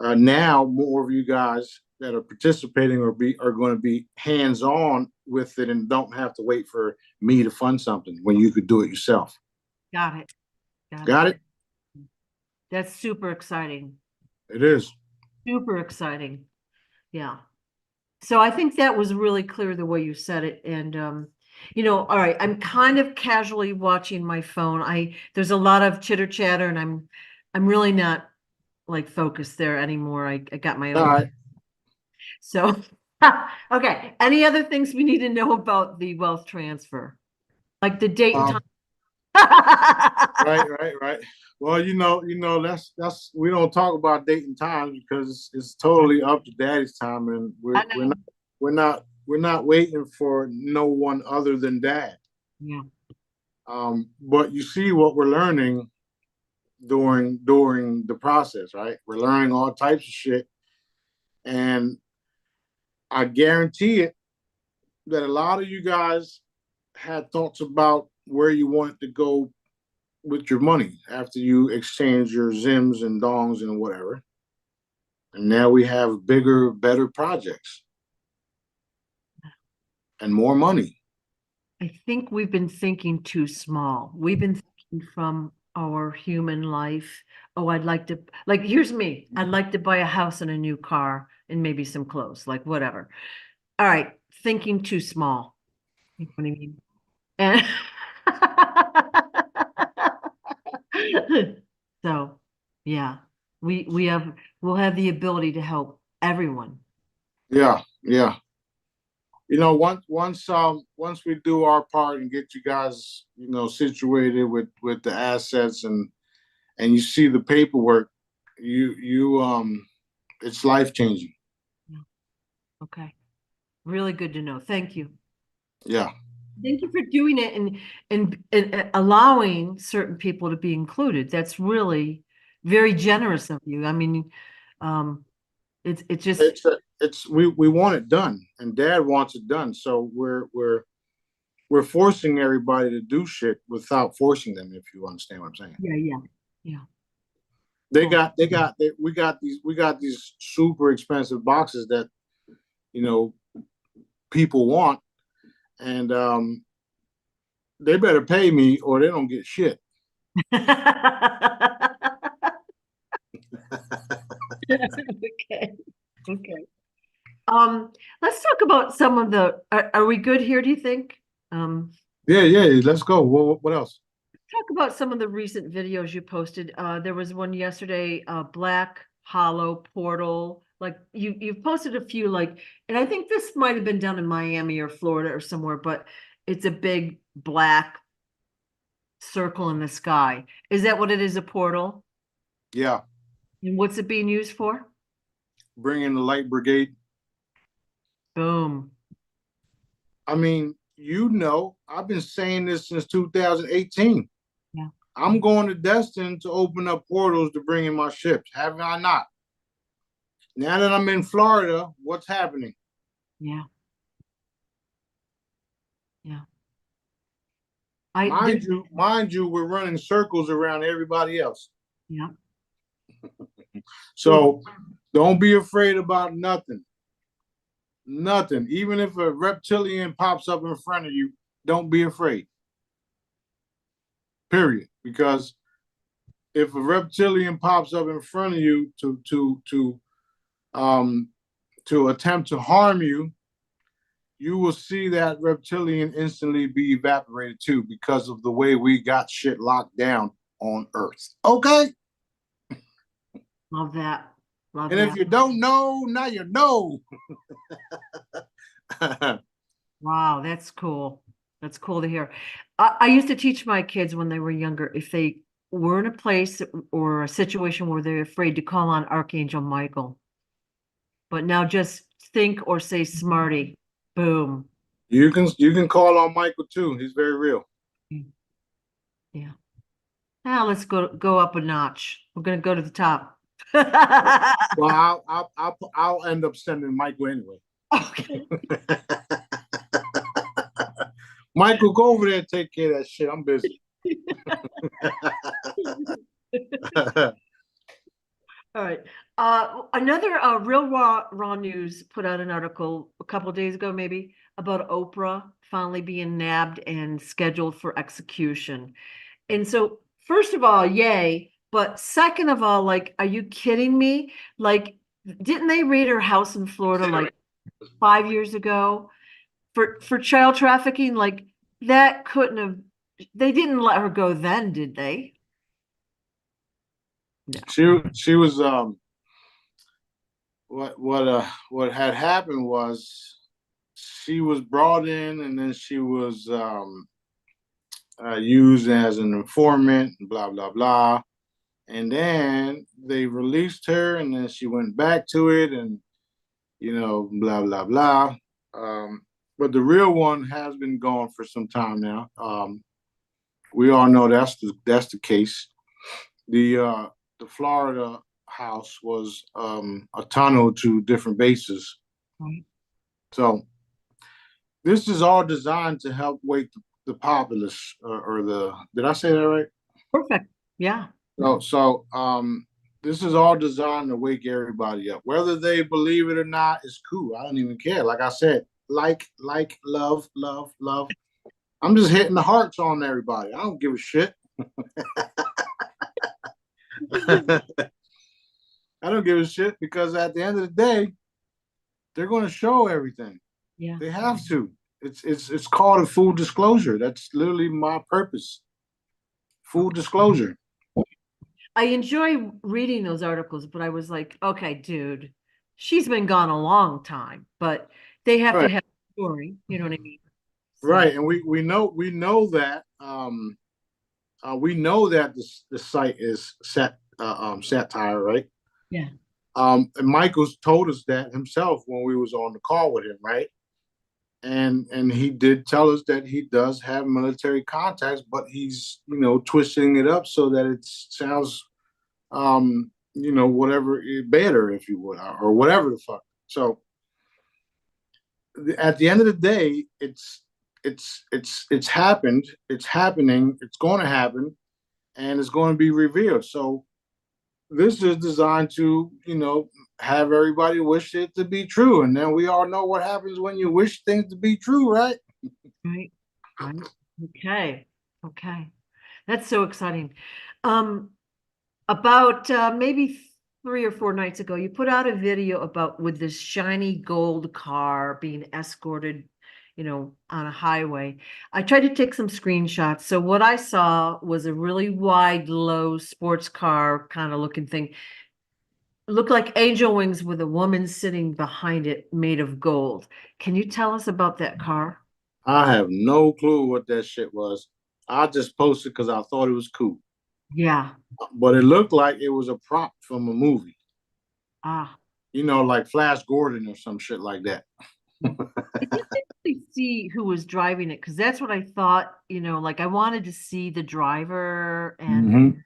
Now, more of you guys that are participating are going to be hands-on with it and don't have to wait for me to fund something when you could do it yourself.
Got it.
Got it?
That's super exciting.
It is.
Super exciting. Yeah. So I think that was really clear the way you said it. And, all right, I'm kind of casually watching my phone. There's a lot of chitter chatter and I'm really not like focused there anymore. I got my own.
All right.
So, okay. Any other things we need to know about the wealth transfer? Like the date and time?
Right. Well, that's we don't talk about date and time because it's totally up to daddy's time, and we're not waiting for no one other than dad.
Yeah.
But you see what we're learning during the process, right? We're learning all types of shit, and I guarantee it that a lot of you guys had thoughts about where you want to go with your money after you exchange your Zims and dongs and whatever. And now we have bigger, better projects and more money.
I think we've been thinking too small. We've been thinking from our human life. Oh, here's me. I'd like to buy a house and a new car and maybe some clothes, like whatever. All right. Thinking too small. You know what I mean? And so, yeah, we'll have the ability to help everyone.
Yeah. Once we do our part and get you guys, situated with the assets and you see the paperwork, it's life changing.
Yeah. Okay. Really good to know. Thank you.
Yeah. Thank
you for doing it and allowing certain people to be included. That's really very generous of you. I mean, it's just
we want it done, and Dad wants it done. So we're forcing everybody to do shit without forcing them. If you understand what I'm saying.
Yeah.
We got these super expensive boxes that people want. And they better pay me or they don't get shit.
Okay. Let's talk about some of the, are we good here, do you think?
Yeah, let's go. What else?
Talk about some of the recent videos you posted. There was one yesterday, Black Hollow Portal. Like you've posted a few, like, and I think this might have been done in Miami or Florida or somewhere, but it's a big black circle in the sky. Is that what it is, a portal?
Yeah,
And what's it being used for?
bring in the light brigade.
Boom.
I mean, I've been saying this since 2018.
Yeah.
I'm going to Destin to open up portals to bring in my ships. Have I not? Now that I'm in Florida, what's happening?
Yeah. Yeah.
Mind you, we're running circles around everybody else.
Yeah.
So don't be afraid about nothing. Nothing. Even if a reptilian pops up in front of you, don't be afraid. Period. Because if a reptilian pops up in front of you um to attempt to harm you, you will see that reptilian instantly be evaporated too because of the way we got shit locked down on Earth. Okay?
Love that. Love
And
that.
if you don't know, now you know.
Wow, that's cool. That's cool to hear. I used to teach my kids when they were younger, if they were in a place or a situation where they're afraid, to call on Archangel Michael. But now just think or say Smarty. Boom.
You can call on Michael too. He's very real.
Yeah. Now let's go up a notch. We're gonna go to the top.
Well, I'll end up sending Michael anyway.
Okay.
Michael, go over there and take care of that shit. I'm busy.
All right. Another Real Raw News put out an article a couple of days ago, maybe, about Oprah finally being nabbed and scheduled for execution. And so, first of all, yay. But second of all, like, are you kidding me? Like, didn't they raid her house in Florida like 5 years ago for child trafficking? Like, that couldn't have. They didn't let her go then, did they? No.
She was what had happened was she was brought in and then she was used as an informant, blah blah blah, and then they released her and then she went back to it and blah blah blah. But the real one has been gone for some time now. We all know that's the case. The Florida house was a tunnel to different bases.
Right.
So this is all designed to help wake the populace or the. Did I say that right?
Perfect. Yeah.
So this is all designed to wake everybody up. Whether they believe it or not is cool. I don't even care. Like I said, like, love, love, love. I'm just hitting the hearts on everybody. I don't give a shit. I don't give a shit because at the end of the day, they're going to show everything.
Yeah.
They have to. It's called a full disclosure. That's literally my purpose. Full disclosure.
I enjoy reading those articles, but I was like, okay, dude, she's been gone a long time, but they have to have a story. You know what I mean? So,
Right, and we know that we know that the site is satire, right?
yeah.
And Michael's told us that himself when we was on the call with him, right? And he did tell us that he does have military contacts, but he's twisting it up so that it sounds whatever better, if you would, or whatever the fuck. So at the end of the day, it's happened, it's happening, it's going to happen, and it's going to be revealed. So this is designed to have everybody wish it to be true, and then we all know what happens when you wish things to be true, right?
Right. Right. Okay. Okay. That's so exciting. Um, about maybe 3 or 4 nights ago, you put out a video about with this shiny gold car being escorted, on a highway. I tried to take some screenshots. So what I saw was a really wide, low sports car kind of looking thing. It looked like angel wings with a woman sitting behind it made of gold. Can you tell us about that car?
I have no clue what that shit was. I just posted because I thought it was cool.
Yeah.
But it looked like it was a prop from a movie.
Ah.
Like Flash Gordon or some shit like that.
I didn't actually see who was driving it because that's what I thought, like I wanted to see the driver, and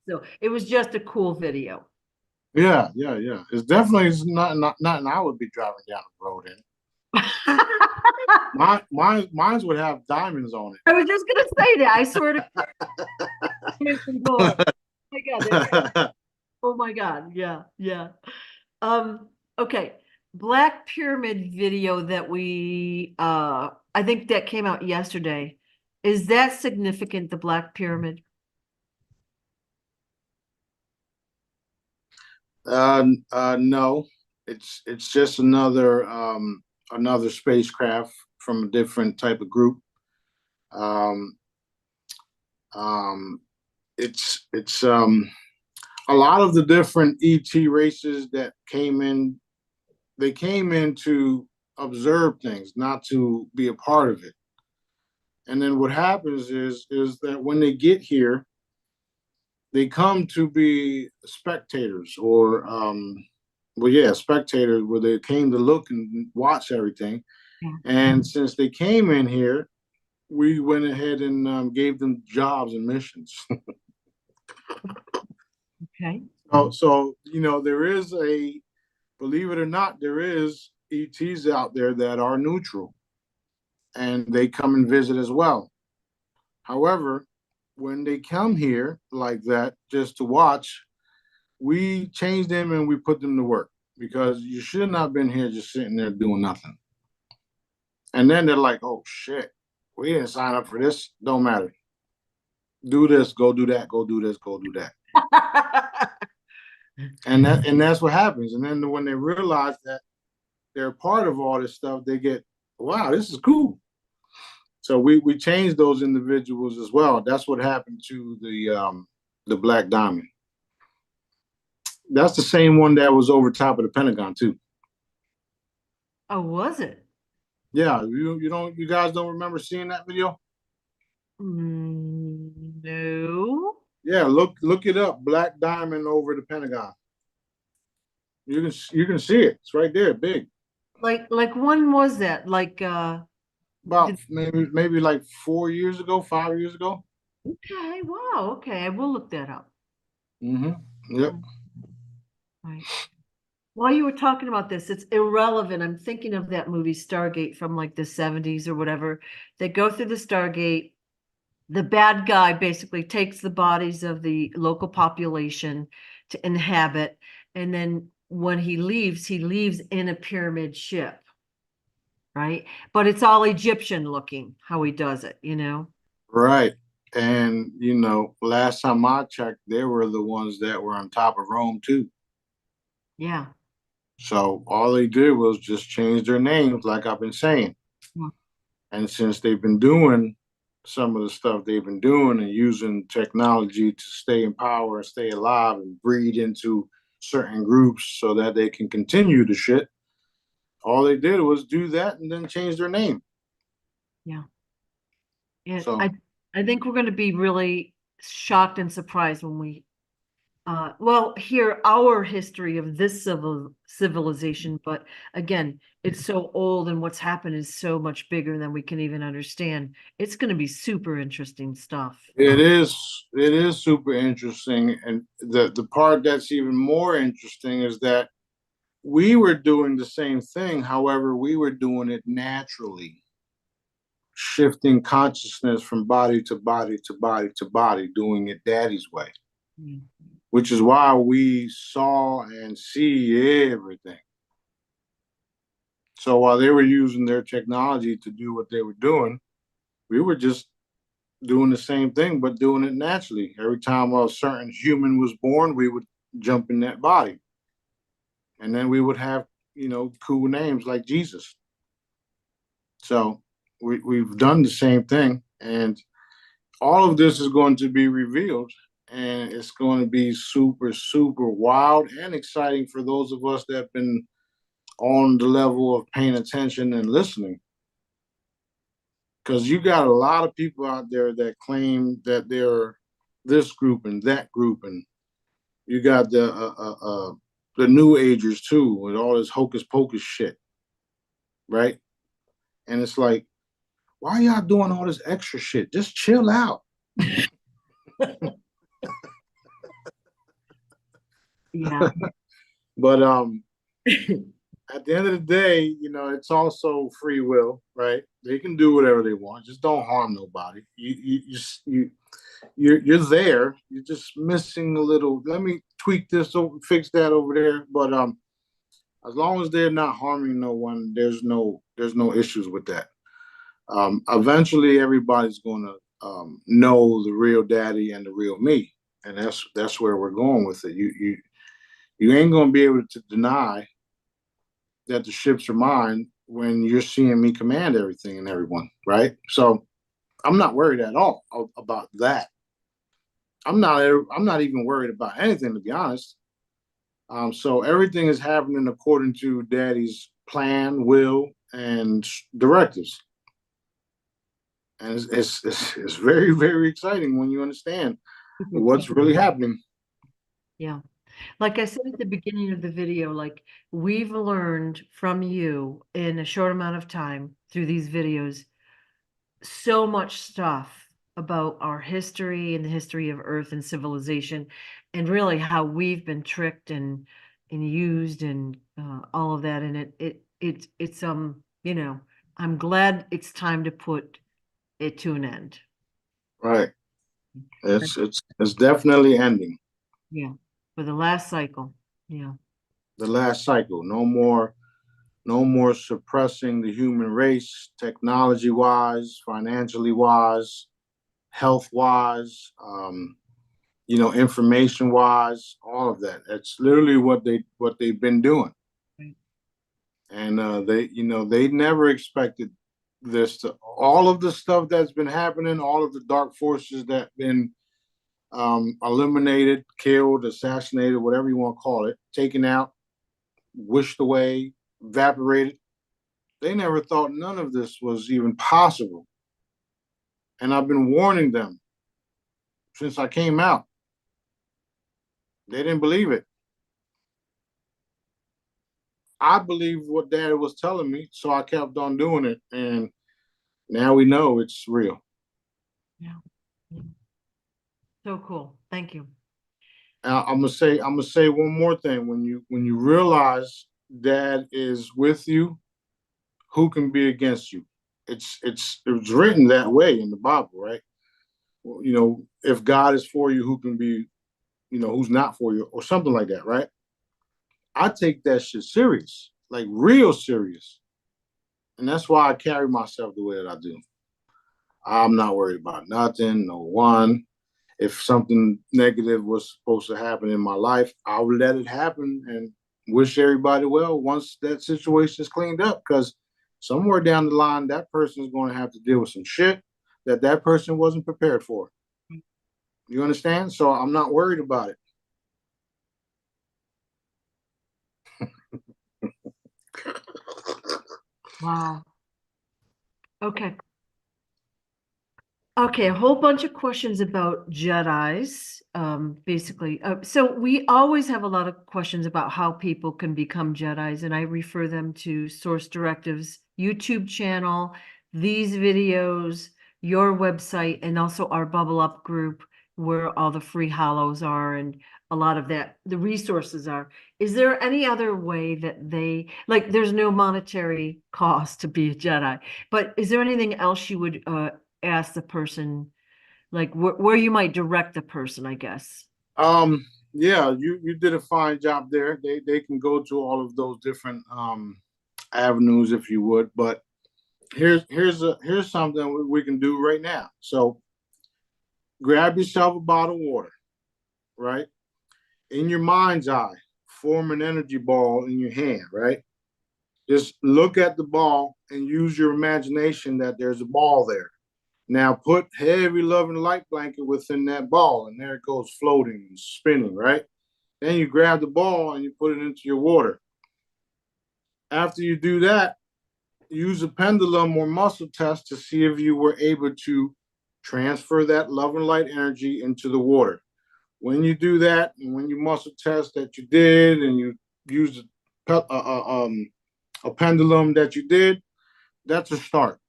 so it was just a cool video.
Yeah, yeah, yeah. It's definitely not nothing I would be driving down the road in. Mine would have diamonds on
I was just gonna say that. I swear to God. Oh my God. Oh my God. Yeah, yeah. Okay. Black Pyramid video that I think that came out yesterday. Is that significant, the Black Pyramid?
No, it's just another spacecraft from a different type of group. Um, um, it's a lot of the different ET races that came in. They came in to observe things, not to be a part of it. And then what happens is that when they get here, they come to be spectators or well, yeah, spectators, where they came to look and watch everything.
Yeah.
And since they came in here, we went ahead and gave them jobs and missions.
Okay.
So there is believe it or not, there is ETs out there that are neutral, and they come and visit as well. However, when they come here like that just to watch, we change them and we put them to work, because you should not have been here just sitting there doing nothing. And then they're like, oh shit, we didn't sign up for this. Don't matter. Do this, go do that, go do this, go do that. And that's what happens. And then when they realize that they're a part of all this stuff, they get, wow, this is cool. So we changed those individuals as well. That's what happened to the Black Diamond. That's the same one that was over top of the Pentagon too.
Oh, was it?
Yeah, you guys don't remember seeing that video?
No.
Yeah, look it up. Black Diamond over the Pentagon. You can see it. It's right there, big.
Like when was that?
About maybe like 4 years ago, 5 years ago.
Okay, wow, okay, I will look that up.
Yep.
Right. While you were talking about this, it's irrelevant. I'm thinking of that movie Stargate from like the 70s or whatever. They go through the Stargate. The bad guy basically takes the bodies of the local population to inhabit. And then when he leaves in a pyramid ship. Right? But it's all Egyptian looking how he does it,
Right. And last time I checked, they were the ones that were on top of Rome too.
Yeah.
So all they did was just change their names, like I've been saying.
Yeah.
And since they've been doing some of the stuff they've been doing and using technology to stay in power and stay alive and breed into certain groups so that they can continue the shit, all they did was do that and then change their name.
Yeah. And
So
I think we're going to be really shocked and surprised when we hear our history of this civilization, but again, it's so old and what's happened is so much bigger than we can even understand. It's going to be super interesting stuff.
it is super interesting. And the part that's even more interesting is that we were doing the same thing. However, we were doing it naturally, shifting consciousness from body to body to body to body, doing it daddy's way. Mm-hmm. Which is why we saw and see everything. So while they were using their technology to do what they were doing, we were just doing the same thing, but doing it naturally. Every time a certain human was born, we would jump in that body. And then we would have, cool names like Jesus. So we've done the same thing. And all of this is going to be revealed. And it's going to be super, super wild and exciting for those of us that have been on the level of paying attention and listening. Because you got a lot of people out there that claim that they're this group and that group, and you got the New Agers too, with all this hocus pocus shit, right? And it's like, why are y'all doing all this extra shit? Just chill out.
Yeah.
But at the end of the day, it's also free will, right? They can do whatever they want. Just don't harm nobody. You're there. You're just missing a little. Let me tweak this over, fix that over there. But as long as they're not harming no one, there's no issues with that. Eventually, everybody's going to know the real daddy and the real me, and that's where we're going with it. You ain't going to be able to deny that the ships are mine when you're seeing me command everything and everyone, right? So I'm not worried at all about that. I'm not even worried about anything, to be honest. So everything is happening according to Daddy's plan, will, and directives, and it's very, very exciting when you understand what's really happening.
Yeah. Like I said at the beginning of the video, like we've learned from you in a short amount of time through these videos so much stuff about our history and the history of Earth and civilization, and really how we've been tricked and used and all of that. And it's I'm glad it's time to put it to an end.
Right. It's definitely ending.
Yeah. For the last cycle. Yeah.
The last cycle. No more suppressing the human race, technology wise, financially wise, health wise, information wise, all of that. That's literally what they've been doing.
Right.
And they never expected this to all of the stuff that's been happening, all of the dark forces that been eliminated, killed, assassinated, whatever you want to call it, taken out, wished away, evaporated. They never thought none of this was even possible. And I've been warning them since I came out. They didn't believe it. I believed what Daddy was telling me, so I kept on doing it. And now we know it's real.
Yeah. So cool. Thank you.
I'm gonna say one more thing. When you realize Dad is with you, who can be against you? It's written that way in the Bible, right? If God is for you, who can be, who's not for you, or something like that, right? I take that shit serious, like real serious, and that's why I carry myself the way that I do. I'm not worried about nothing, no one. If something negative was supposed to happen in my life, I would let it happen and wish everybody well once that situation is cleaned up. Because somewhere down the line, that person is going to have to deal with some shit that person wasn't prepared for. You understand? So I'm not worried about it.
Wow. Okay. Okay, a whole bunch of questions about Jedis, basically. So we always have a lot of questions about how people can become Jedis, and I refer them to Source Directives YouTube channel, these videos, your website, and also our Bubble Up group where all the free hollows are and a lot of that, the resources are. Is there any other way that there's no monetary cost to be a Jedi, but is there anything else you would ask the person, like where you might direct the person, I guess?
Yeah, you did a fine job there. They can go to all of those different avenues if you would, but here's something we can do right now. So grab yourself a bottle of water, right? in your mind's eye, form an energy ball in your hand, right? Just look at the ball and use your imagination that there's a ball there. Now put heavy loving light blanket within that ball, and there it goes floating and spinning, right? Then you grab the ball and you put it into your water. After you do that, use a pendulum or muscle test to see if you were able to transfer that love and light energy into the water. When you do that, and when you muscle test that you did, and you use a pendulum that you did, that's a start.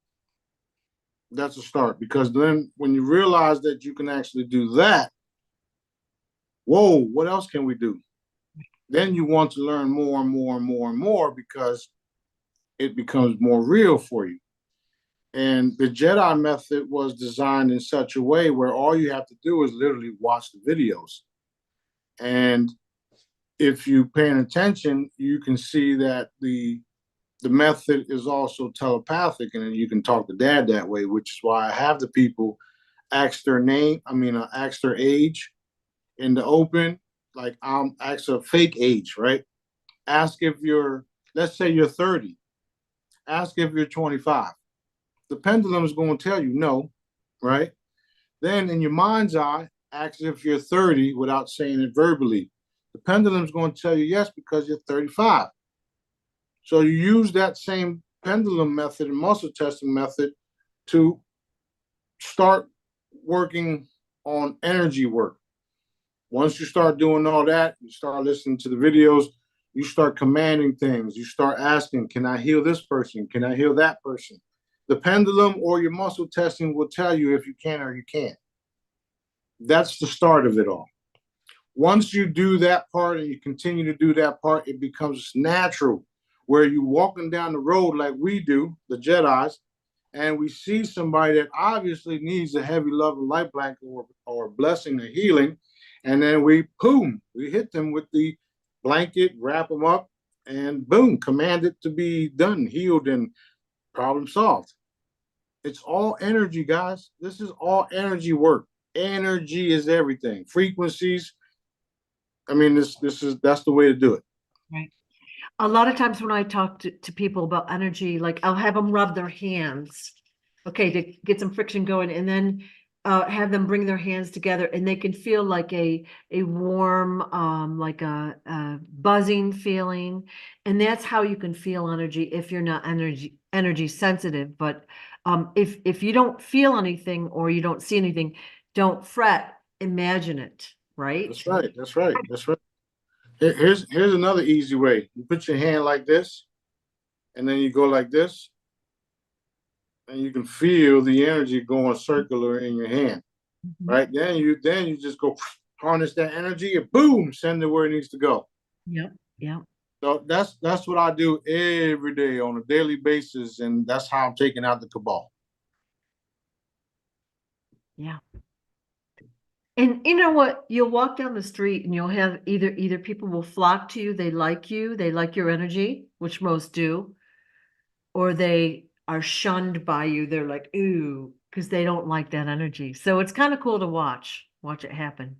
That's a start, because then when you realize that you can actually do that, whoa, what else can we do? Then you want to learn more and more and more and more, because it becomes more real for you. And the Jedi method was designed in such a way where all you have to do is literally watch the videos. And if you paying attention, you can see that the method is also telepathic, and you can talk to dad that way, which is why I have the people ask their name, ask their age in the open, like ask a fake age, right? Ask if you're, let's say you're 30, ask if you're 25. The pendulum is going to tell you no, right? Then in your mind's eye, ask if you're 30 without saying it verbally. The pendulum is going to tell you yes, because you're 35. So you use that same pendulum method and muscle testing method to start working on energy work. Once you start doing all that, you start listening to the videos, you start commanding things, you start asking, can I heal this person? Can I heal that person? The pendulum or your muscle testing will tell you if you can or you can't. That's the start of it all. Once you do that part and you continue to do that part, it becomes natural, where you're walking down the road like we do, the Jedis, and we see somebody that obviously needs a heavy love and light blanket or blessing or healing, and then we hit them with the blanket, wrap them up, and boom, command it to be done, healed, and problem solved. It's all energy, guys. This is all energy work. Energy is everything. Frequencies. That's the way to do it.
Right. A lot of times when I talk to people about energy, like I'll have them rub their hands, okay, to get some friction going, and then have them bring their hands together, and they can feel like a warm, like a buzzing feeling, and that's how you can feel energy if you're not energy sensitive. But if you don't feel anything or you don't see anything, don't fret, imagine it, right?
That's right. That's right. That's right. Here's another easy way. You put your hand like this, and then you go like this, and you can feel the energy going circular in your hand.
Mhm.
Right? Then you just go harness that energy and boom, send it where it needs to go.
Yep. Yeah.
So that's what I do every day on a daily basis, and that's how I'm taking out the cabal.
Yeah. And you know what? You'll walk down the street and you'll have either people will flock to you, they like your energy, which most do, or they are shunned by you. They're like, ooh, because they don't like that energy. So it's kind of cool to watch it happen.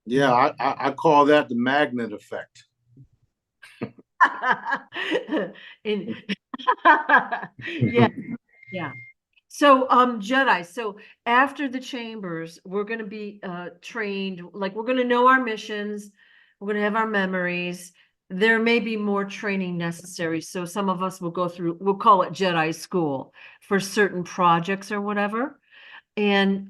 Yeah, I call that the magnet effect.
And yeah, yeah. So, Jedi, so after the chambers, we're going to be trained, like we're going to know our missions, we're going to have our memories. There may be more training necessary. So some of us will go through, we'll call it Jedi school for certain projects or whatever. And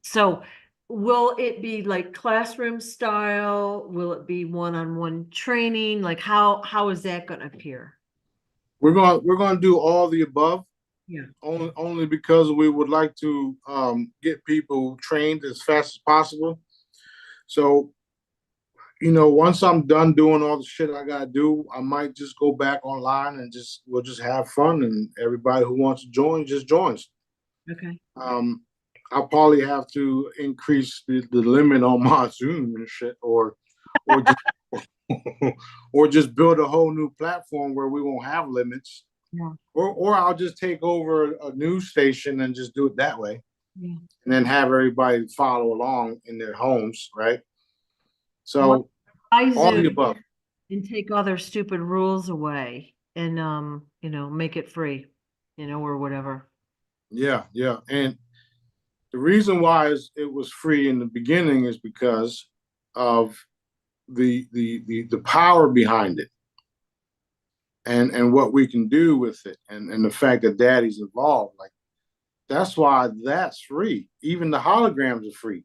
so will it be like classroom style? Will it be one-on-one training? Like how is that going to appear?
We're going to do all the above.
Yeah.
Only because we would like to get people trained as fast as possible. So, once I'm done doing all the shit I gotta do, I might just go back online and we'll just have fun, and everybody who wants to join just joins.
Okay.
I'll probably have to increase the limit on my Zoom and shit, or just or just build a whole new platform where we won't have limits.
Yeah.
Or I'll just take over a news station and just do it that way.
Yeah.
And then have everybody follow along in their homes, right? So
I
all the
Zoom
above.
and take all their stupid rules away and, make it free, or whatever.
Yeah, yeah. And the reason why it was free in the beginning is because of the power behind it, and what we can do with it, and the fact that Daddy's involved. Like, that's why that's free. Even the holograms are free.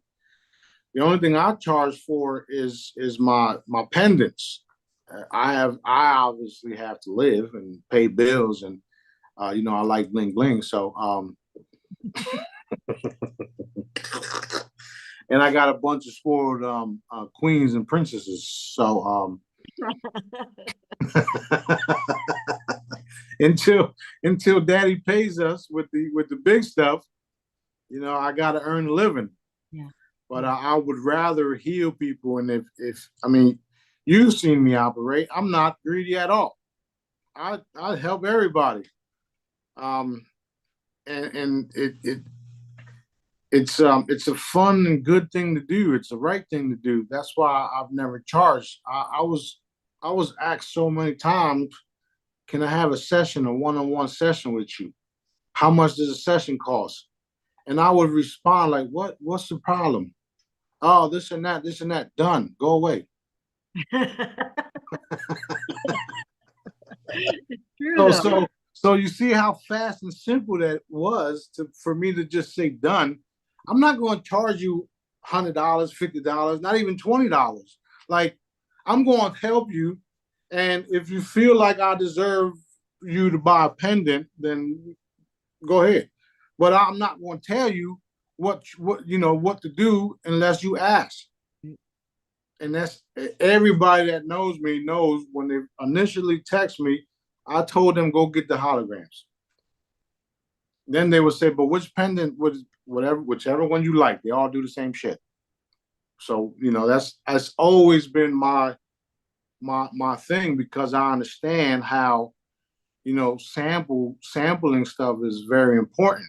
The only thing I charge for is my pendants. I obviously have to live and pay bills, and I like bling bling. So and I got a bunch of spoiled queens and princesses. So until Daddy pays us with the big stuff, I got to earn a living.
Yeah.
But I would rather heal people, and if I mean, you've seen me operate. I'm not greedy at all. I help everybody. And it's a fun and good thing to do. It's the right thing to do. That's why I've never charged. I was asked so many times, can I have a session, a one-on-one session with you? How much does a session cost? And I would respond like, what's the problem? Oh, this and that, done. Go away.
It's true
So
though.
so you see how fast and simple that was for me to just say done. I'm not going to charge you $100, $50, not even $20. Like, I'm going to help you, and if you feel like I deserve you to buy a pendant, then go ahead. But I'm not going to tell you what what to do unless you ask. And that's everybody that knows me knows when they initially text me, I told them go get the holograms. Then they would say, but which pendant would whichever one you like, they all do the same shit. So that's always been my thing, because I understand how sampling stuff is very important.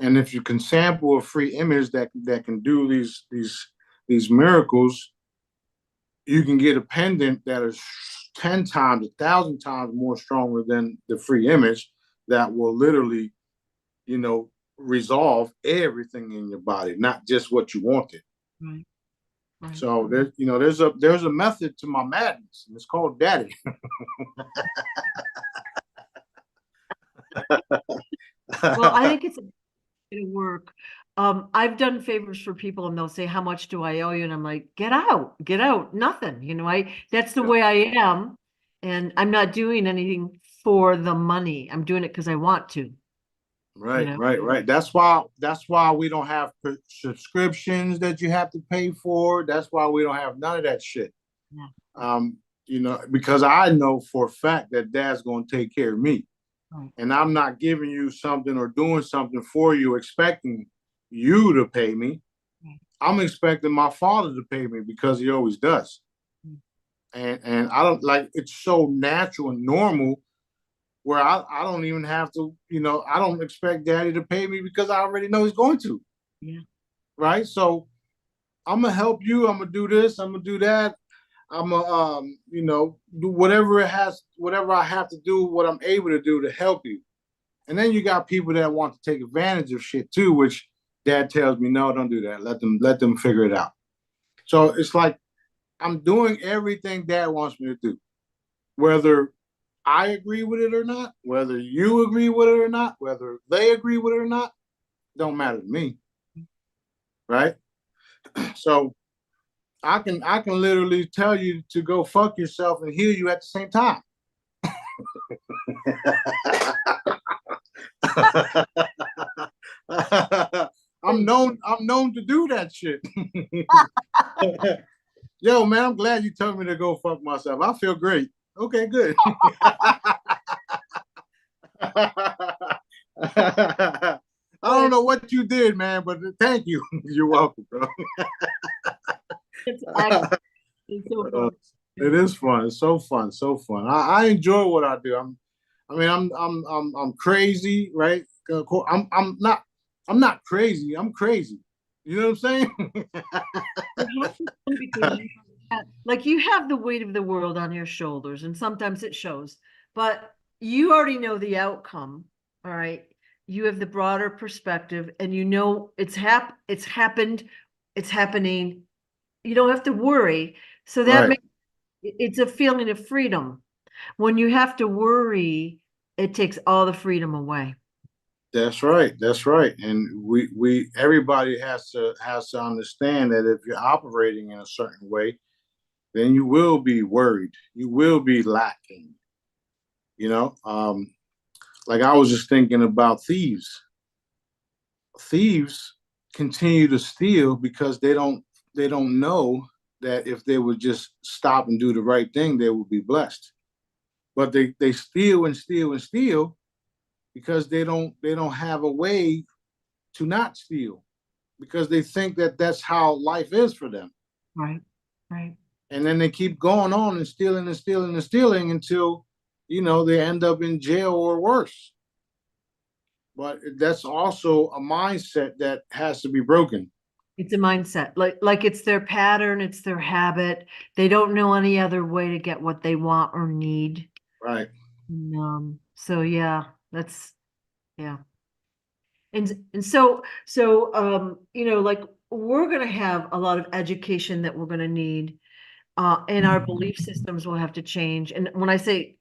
And if you can sample a free image that can do these miracles, you can get a pendant that is 10 times, 1,000 times more stronger than the free image that will literally, resolve everything in your body, not just what you wanted.
Right. Right.
So there's a method to my madness, and it's called Daddy.
Well, I think it's a work. I've done favors for people and they'll say, how much do I owe you? And I'm like, get out, nothing. That's the way I am. And I'm not doing anything for the money. I'm doing it because I want to.
Right. That's why we don't have subscriptions that you have to pay for. That's why we don't have none of that shit.
Yeah.
Because I know for a fact that Dad's going to take care of me.
Right.
And I'm not giving you something or doing something for you expecting you to pay me. Right. I'm expecting my Father to pay me because he always does. And I don't like, it's so natural and normal where I don't even have to, I don't expect Daddy to pay me because I already know he's going to.
Yeah.
Right. So I'm gonna help you. I'm gonna do this. I'm gonna do that. I'm gonna, do whatever I have to do, what I'm able to do to help you. And then you got people that want to take advantage of shit too, which Dad tells me, no, don't do that. Let them figure it out. So it's like I'm doing everything Dad wants me to do, whether I agree with it or not, whether you agree with it or not, whether they agree with it or not, don't matter to me. Right? So I can literally tell you to go fuck yourself and heal you at the same time. I'm known to do that shit. Yo, man, I'm glad you told me to go fuck myself. I feel great. Okay, good. I don't know what you did, man, but thank you. You're welcome, bro.
It's so fun.
It is fun. It's so fun. So fun. I enjoy what I do. I'm crazy, right? I'm not crazy. I'm crazy. You know what I'm saying?
You have to know because like you have the weight of the world on your shoulders, and sometimes it shows, but you already know the outcome. All right. You have the broader perspective and you know it's happened, it's happening. You don't have to worry. So that
Right.
makes it's a feeling of freedom. When you have to worry, it takes all the freedom away.
That's right. That's right. And we everybody has to understand that if you're operating in a certain way, then you will be worried. You will be lacking. You know, like I was just thinking about thieves. Thieves continue to steal because they don't know that if they would just stop and do the right thing, they would be blessed. But they steal and steal and steal because they don't have a way to not steal because they think that that's how life is for them.
Right. Right.
And then they keep going on and stealing and stealing and stealing until, you know, they end up in jail or worse. But that's also a mindset that has to be broken.
It's a mindset, like it's their pattern, it's their habit. They don't know any other way to get what they want or need.
Right.
So yeah, that's yeah. And so you know, like we're gonna have a lot of education that we're gonna need. And our belief systems will have to change. And when I say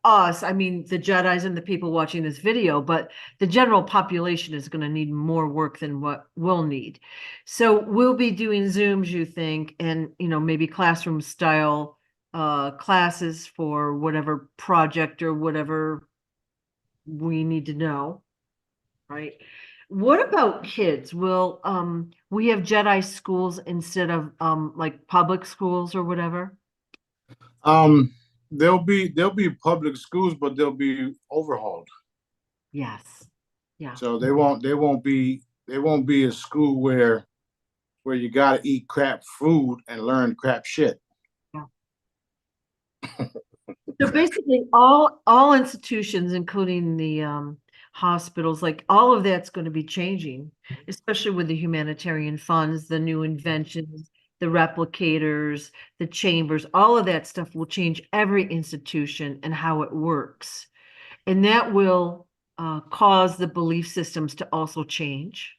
us, I mean the Jedis and the people watching this video, but the general population is going to need more work than what we'll need. So we'll be doing Zooms, you think, and you know, maybe classroom style classes for whatever project or whatever we need to know, right? What about kids? Will we have Jedi schools instead of like public schools or whatever?
Um, there'll be public schools, but they'll be overhauled.
Yes. Yeah.
So they won't be a school where you got to eat crap food and learn crap shit.
Yeah. So basically all institutions, including the hospitals, like all of that's going to be changing, especially with the humanitarian funds, the new inventions, the replicators, the chambers, all of that stuff will change every institution and how it works. And that will cause the belief systems to also change.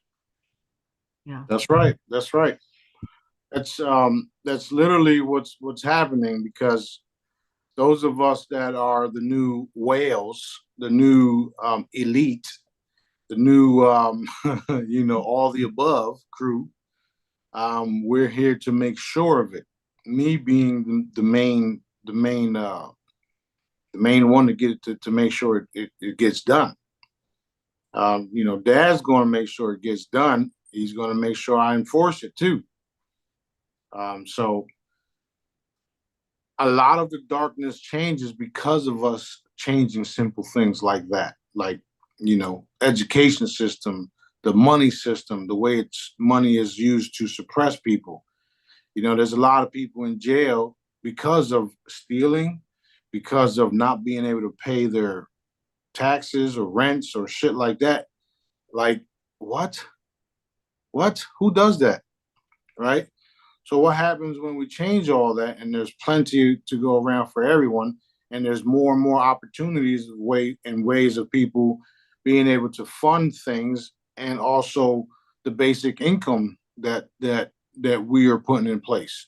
Yeah.
That's right. That's right. That's literally what's happening because those of us that are the new whales, the new elite, the new you know, all the above crew, we're here to make sure of it. Me being the main one to get it to make sure it gets done. You know, Dad's going to make sure it gets done. He's going to make sure I enforce it too. So a lot of the darkness changes because of us changing simple things like that, like, you know, education system, the money system, the way it's money is used to suppress people. You know, there's a lot of people in jail because of stealing, because of not being able to pay their taxes or rents or shit like that. Like, what? What? Who does that? Right? So what happens when we change all that and there's plenty to go around for everyone and there's more and more opportunities and ways of people being able to fund things and also the basic income that we are putting in place.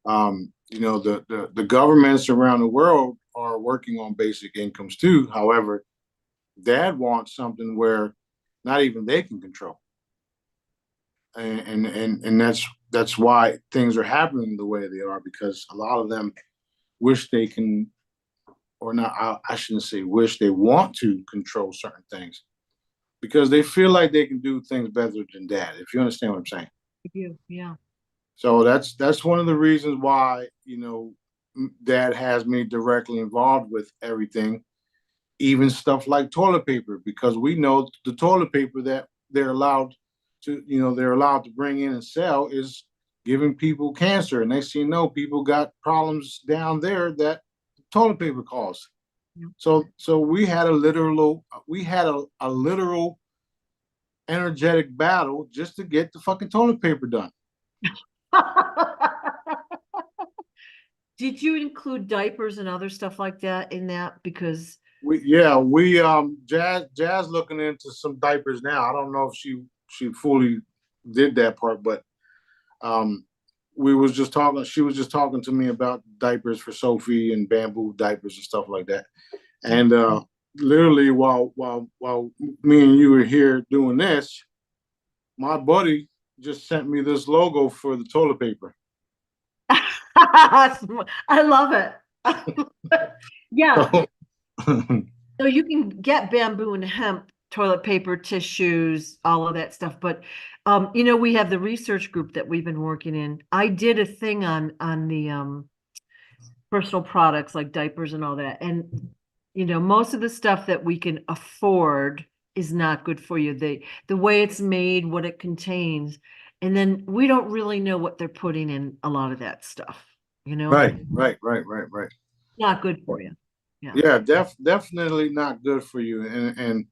You know, the governments around the world are working on basic incomes too. However, Dad wants something where not even they can control. And that's why things are happening the way they are because a lot of them wish they can, or not, I shouldn't say wish, they want to control certain things because they feel like they can do things better than Dad, if you understand what I'm saying.
Yeah.
So that's one of the reasons why, you know, Dad has me directly involved with everything, even stuff like toilet paper, because we know the toilet paper that they're allowed they're allowed to bring in and sell is giving people cancer. And next thing you know, people got problems down there that toilet paper caused.
Yeah.
So we had a literal energetic battle just to get the fucking toilet paper done.
Did you include diapers and other stuff like that in that? Because
Jazz looking into some diapers now. I don't know if she fully did that part, but we was just talking. She was just talking to me about diapers for Sophie and bamboo diapers and stuff like that. And literally, while me and you were here doing this, my buddy just sent me this logo for the toilet paper.
I love it. Yeah. So you can get bamboo and hemp toilet paper, tissues, all of that stuff. But we have the research group that we've been working in. I did a thing on the personal products like diapers and all that. And most of the stuff that we can afford is not good for you. The way it's made, what it contains, and then we don't really know what they're putting in a lot of that stuff.
Right.
Not good for you.
Yeah, definitely not good for you. And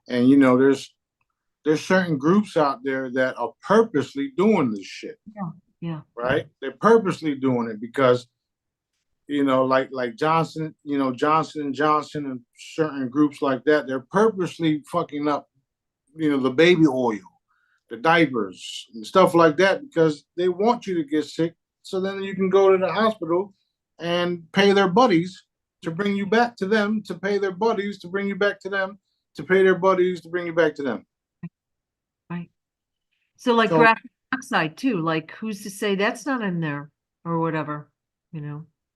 there's certain groups out there that are purposely doing this shit.
Yeah.
Right? They're purposely doing it because like Johnson, Johnson and Johnson and certain groups like that, they're purposely fucking up, the baby oil, the diapers and stuff like that because they want you to get sick. So then you can go to the hospital and pay their buddies to bring you back to them, to pay their buddies to bring you back to them, to pay their buddies to bring you back to them.
Right. So graphene oxide too, like who's to say that's not in there or whatever,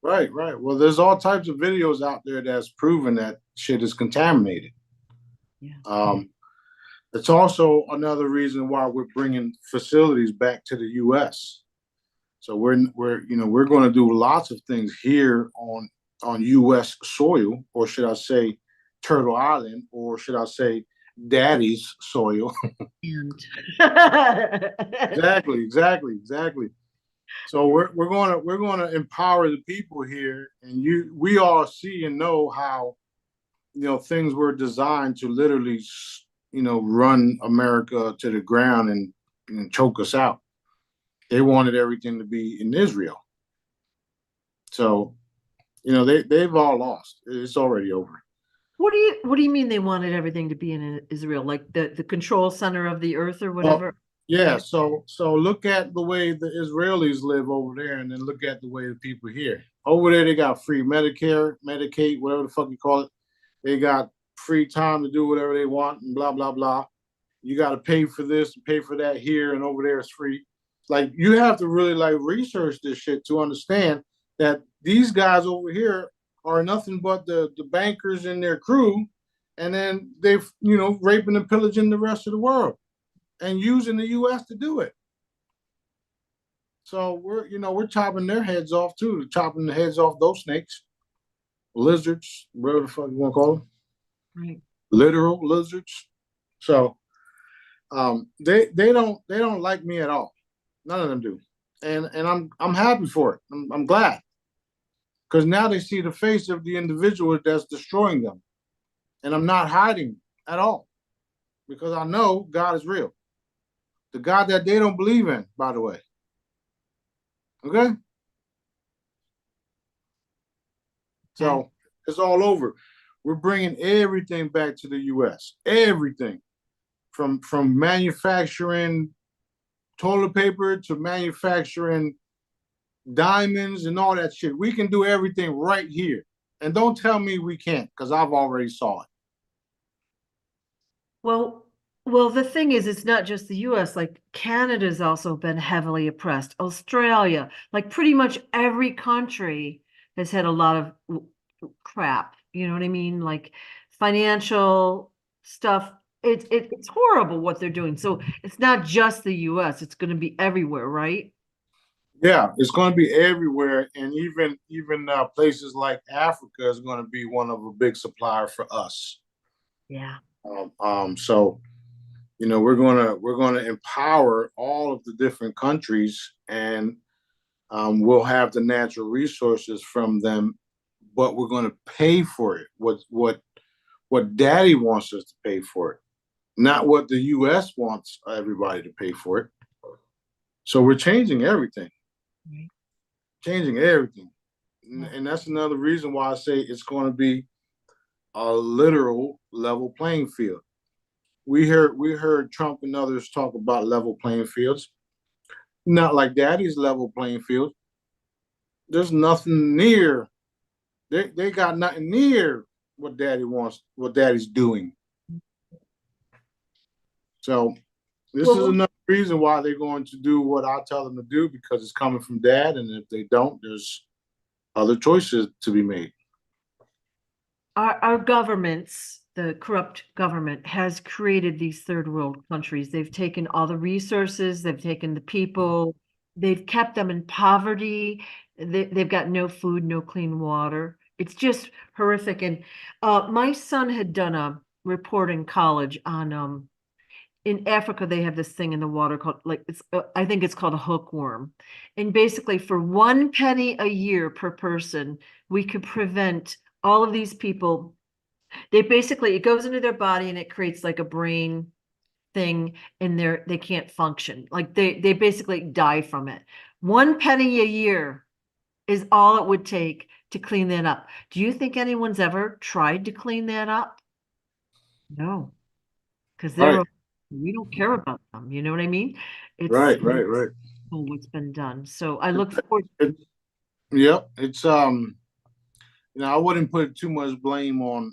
Right. Well, there's all types of videos out there that's proven that shit is contaminated.
Yeah.
It's also another reason why we're bringing facilities back to the U.S. So we're going to do lots of things here on U.S. soil, or should I say, Turtle Island, or should I say, Daddy's soil? Exactly. So we're gonna empower the people here, and we all see and know how things were designed to literally run America to the ground and choke us out. They wanted everything to be in Israel. So, they've all lost. It's already over.
What do you mean they wanted everything to be in Israel, like the control center of the earth or whatever?
Yeah. So look at the way the Israelis live over there, and then look at the way the people here. Over there, they got free Medicare, Medicaid, whatever the fuck you call it. They got free time to do whatever they want, and blah blah blah. You got to pay for this, pay for that here, and over there it's free. Like you have to really research this shit to understand that these guys over here are nothing but the bankers and their crew, and then they've raping and pillaging the rest of the world and using the U.S. to do it. So we're chopping their heads off too, chopping the heads off those snakes, lizards, whatever the fuck you want to call them,
right?
Literal lizards. So they don't like me at all. None of them do, and I'm happy for it. I'm glad. Because now they see the face of the individual that's destroying them. And I'm not hiding at all. Because I know God is real. The God that they don't believe in, by the way. Okay? So it's all over. We're bringing everything back to the U.S. Everything. From manufacturing toilet paper to manufacturing diamonds and all that shit. We can do everything right here. And don't tell me we can't, because I've already saw it.
Well, the thing is, it's not just the US, like Canada's also been heavily oppressed. Australia, like pretty much every country has had a lot of crap. You know what I mean? Like financial stuff. It's horrible what they're doing. So it's not just the US, it's going to be everywhere, right?
Yeah, it's going to be everywhere, and even places like Africa is going to be one of a big supplier for us.
Yeah.
So, we're gonna empower all of the different countries, and we'll have the natural resources from them, but we're going to pay for it. What Daddy wants us to pay for it. not what the US wants everybody to pay for it. So we're changing everything,
Right.
changing everything. And that's another reason why I say it's going to be a literal level playing field. We heard Trump and others talk about level playing fields. Not like daddy's level playing field. There's nothing near. They got nothing near what daddy wants, what daddy's doing. So this is
Well,
another reason why they're going to do what I tell them to do, because it's coming from dad, and if they don't, there's other choices to be made.
our governments, the corrupt government, has created these third world countries. They've taken all the resources, they've taken the people, they've kept them in poverty. They've got no food, no clean water. It's just horrific. And my son had done a report in college on in Africa, they have this thing in the water called I think it's called a hookworm. And basically for 1 penny a year per person, we could prevent all of these people. They basically, it goes into their body and it creates like a brain thing, and they can't function. Like they basically die from it. 1 penny a year is all it would take to clean that up. Do you think anyone's ever tried to clean that up? No, because
Right,
we don't care about them. You know what I mean? It's
right.
what's been done. So I look forward.
It, yep, it's I wouldn't put too much blame on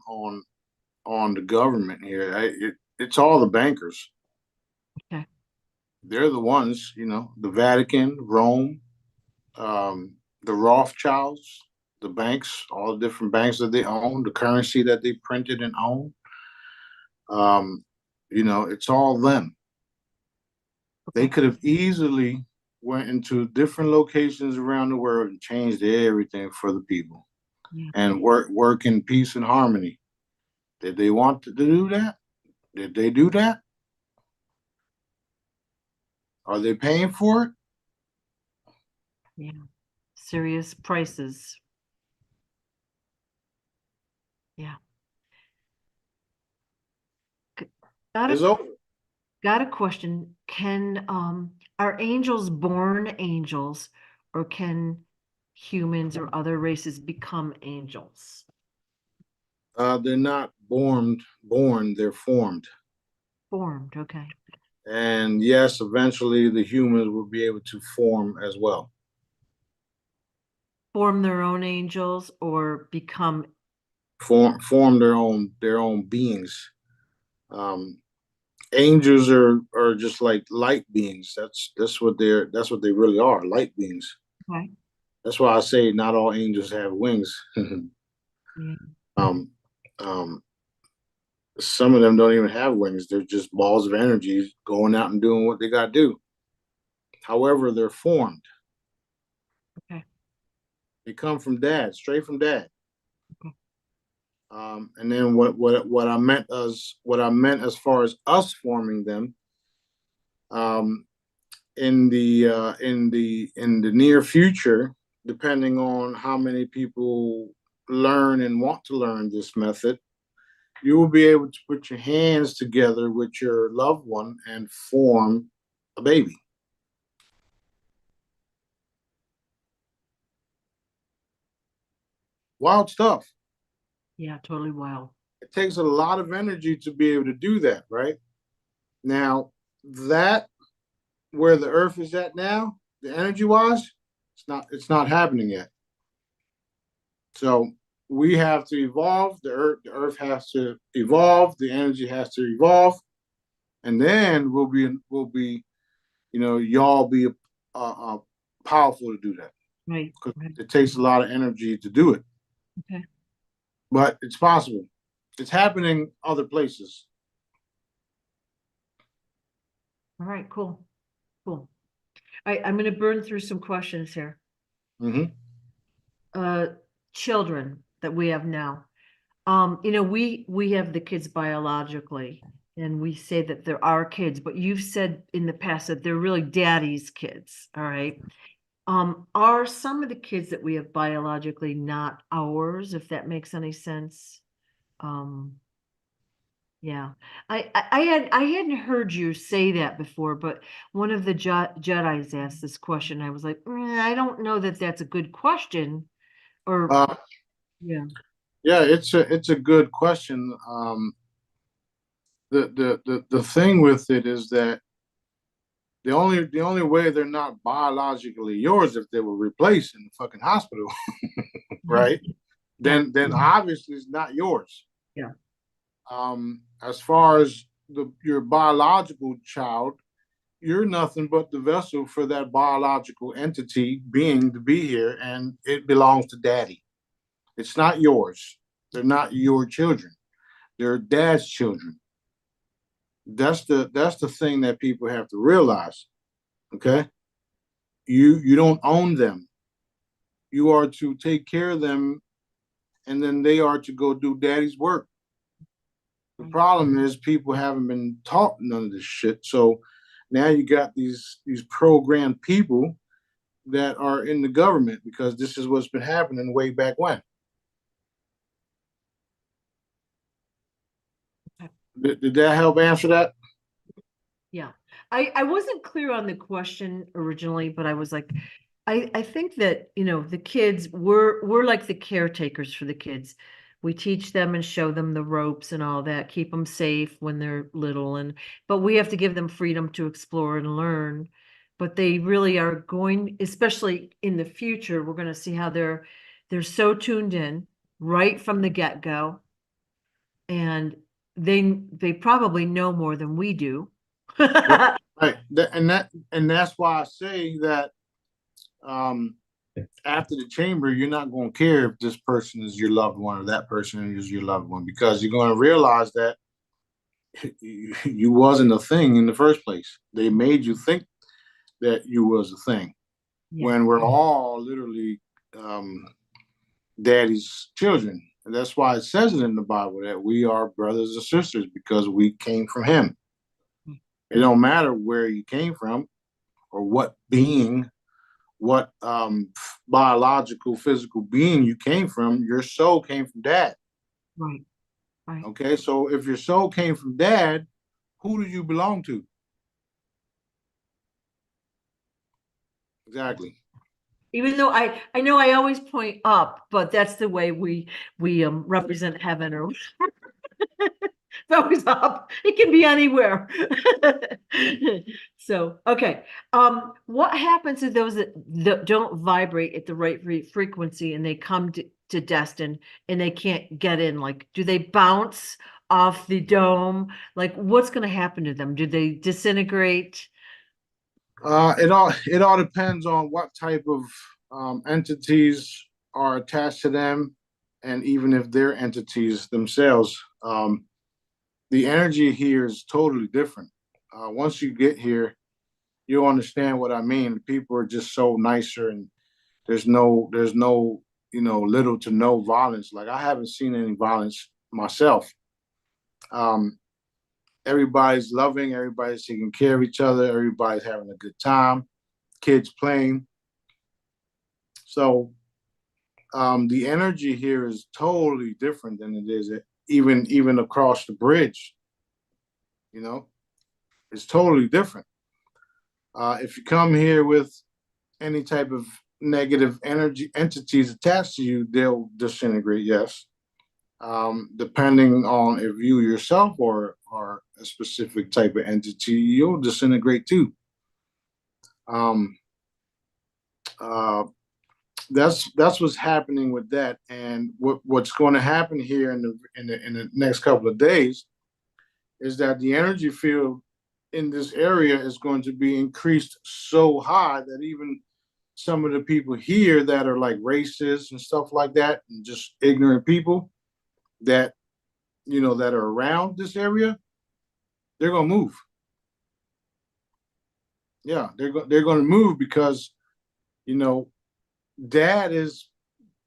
the government here. It's all the bankers.
Okay.
They're the ones, the Vatican, Rome, the Rothschilds, the banks, all the different banks that they own, the currency that they printed and own. It's all them. They could have easily went into different locations around the world and changed everything for the people,
Yeah.
and work in peace and harmony. Did they want to do that? Did they do that? Are they paying for it?
Yeah. Serious prices. Yeah. Got
It's
a
over.
got a question. Can are angels born angels, or can humans or other races become angels?
They're not born, they're formed.
Formed, okay.
And yes, eventually the humans will be able to form as well.
Form their own angels or become.
Form their own beings. Um, Angels are just like light beings. That's what they really are, light beings.
Okay.
That's why I say not all angels have wings.
Yeah.
um, um, some of them don't even have wings. They're just balls of energy going out and doing what they got to do. However, they're formed.
Okay.
They come from dad, straight from dad.
Okay.
And then what I meant as far as us forming them, in the near future, depending on how many people learn and want to learn this method, you will be able to put your hands together with your loved one and form a baby. Wild stuff.
Yeah, totally wild.
It takes a lot of energy to be able to do that, right? Now, that where the earth is at now, the energy wise, it's not happening yet. So we have to evolve. The earth has to evolve. The energy has to evolve, and then we'll be y'all be powerful to do that,
Right.
because
Right.
it takes a lot of energy to do it.
Okay.
But it's possible. It's happening other places.
All right, cool. Cool. I'm going to burn through some questions here.
Mm-hmm.
Children that we have now. We have the kids biologically, and we say that they're our kids, but you've said in the past that they're really daddy's kids. All right. Are some of the kids that we have biologically not ours, if that makes any sense? Um, Yeah, I hadn't heard you say that before, but one of the Jedi's asked this question. I was like, I don't know that that's a good question. Or
Uh,
yeah,
yeah, it's a good question. The thing with it is that the only way they're not biologically yours if they were replaced in the fucking hospital, right?
yeah,
Then obviously it's not yours.
yeah,
As far as your biological child, you're nothing but the vessel for that biological entity being to be here, and it belongs to daddy. It's not yours. They're not your children. They're dad's children. That's the thing that people have to realize. Okay, you don't own them. You are to take care of them, and then they are to go do daddy's work. The
right.
problem is people haven't been taught none of this shit. So now you got these programmed people that are in the government because this is what's been happening way back when. Did that help answer that?
Yeah. I wasn't clear on the question originally, but I was like, I think that, the kids, we're like the caretakers for the kids. We teach them and show them the ropes and all that, keep them safe when they're little, but we have to give them freedom to explore and learn. But they really are going, especially in the future, we're going to see how they're so tuned in right from the get-go, and they probably know more than we do.
Right. Right. And that's why I say that um, after the chamber, you're not going to care if this person is your loved one or that person is your loved one because you're going to realize that you wasn't a thing in the first place. They made you think that you was a thing
Yeah,
when we're all literally um, daddy's children. And that's why it says it in the Bible that we are brothers and sisters because we came from him. It don't matter where you came from or what being, what biological, physical being you came from. Your soul came from dad.
right, right.
Okay, so if your soul came from dad, who do you belong to? Exactly.
Even though I know I always point up, but that's the way we represent heaven, or it's always up. It can be anywhere. So, okay. What happens to those that don't vibrate at the right frequency and they come to Destin and they can't get in? Like, do they bounce off the dome? Like, what's going to happen to them? Do they disintegrate?
It all depends on what type of entities are attached to them, and even if they're entities themselves. The energy here is totally different. Once you get here, you'll understand what I mean. People are just so nicer, and there's no little to no violence. Like I haven't seen any violence myself. Um, everybody's loving, everybody's taking care of each other, everybody's having a good time, kids playing. So the energy here is totally different than it is even across the bridge. You know, it's totally different. If you come here with any type of negative energy entities attached to you, they'll disintegrate. Yes, depending on if you yourself or a specific type of entity, you'll disintegrate too. Um, uh, that's what's happening with that, and what's going to happen here in the next couple of days is that the energy field in this area is going to be increased so high that even some of the people here that are like racists and stuff like that, and just ignorant people that that are around this area, they're gonna move. Yeah, they're gonna move because you know dad is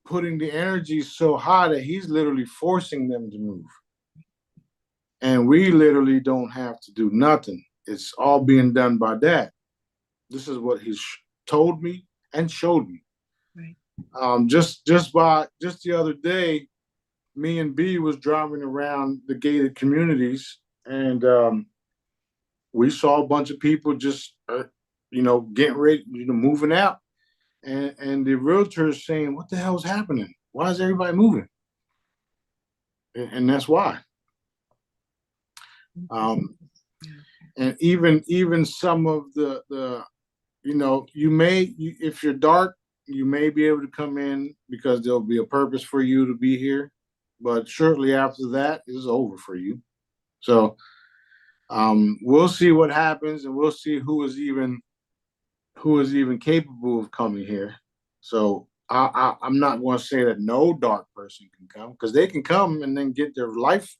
putting the energy so high that he's literally forcing them to move, and we literally don't have to do nothing. It's all being done by dad. This is what he's told me and showed me.
Right.
Just the other day, me and B was driving around the gated communities, and we saw a bunch of people just, getting ready, moving out, and the realtors saying, "What the hell is happening? Why is everybody moving?" And that's why. And even some of the if you're dark, you may be able to come in because there'll be a purpose for you to be here, but shortly after that it's over for you. So we'll see what happens, and we'll see who is even capable of coming here. So I'm not going to say that no dark person can come, because they can come and then get their life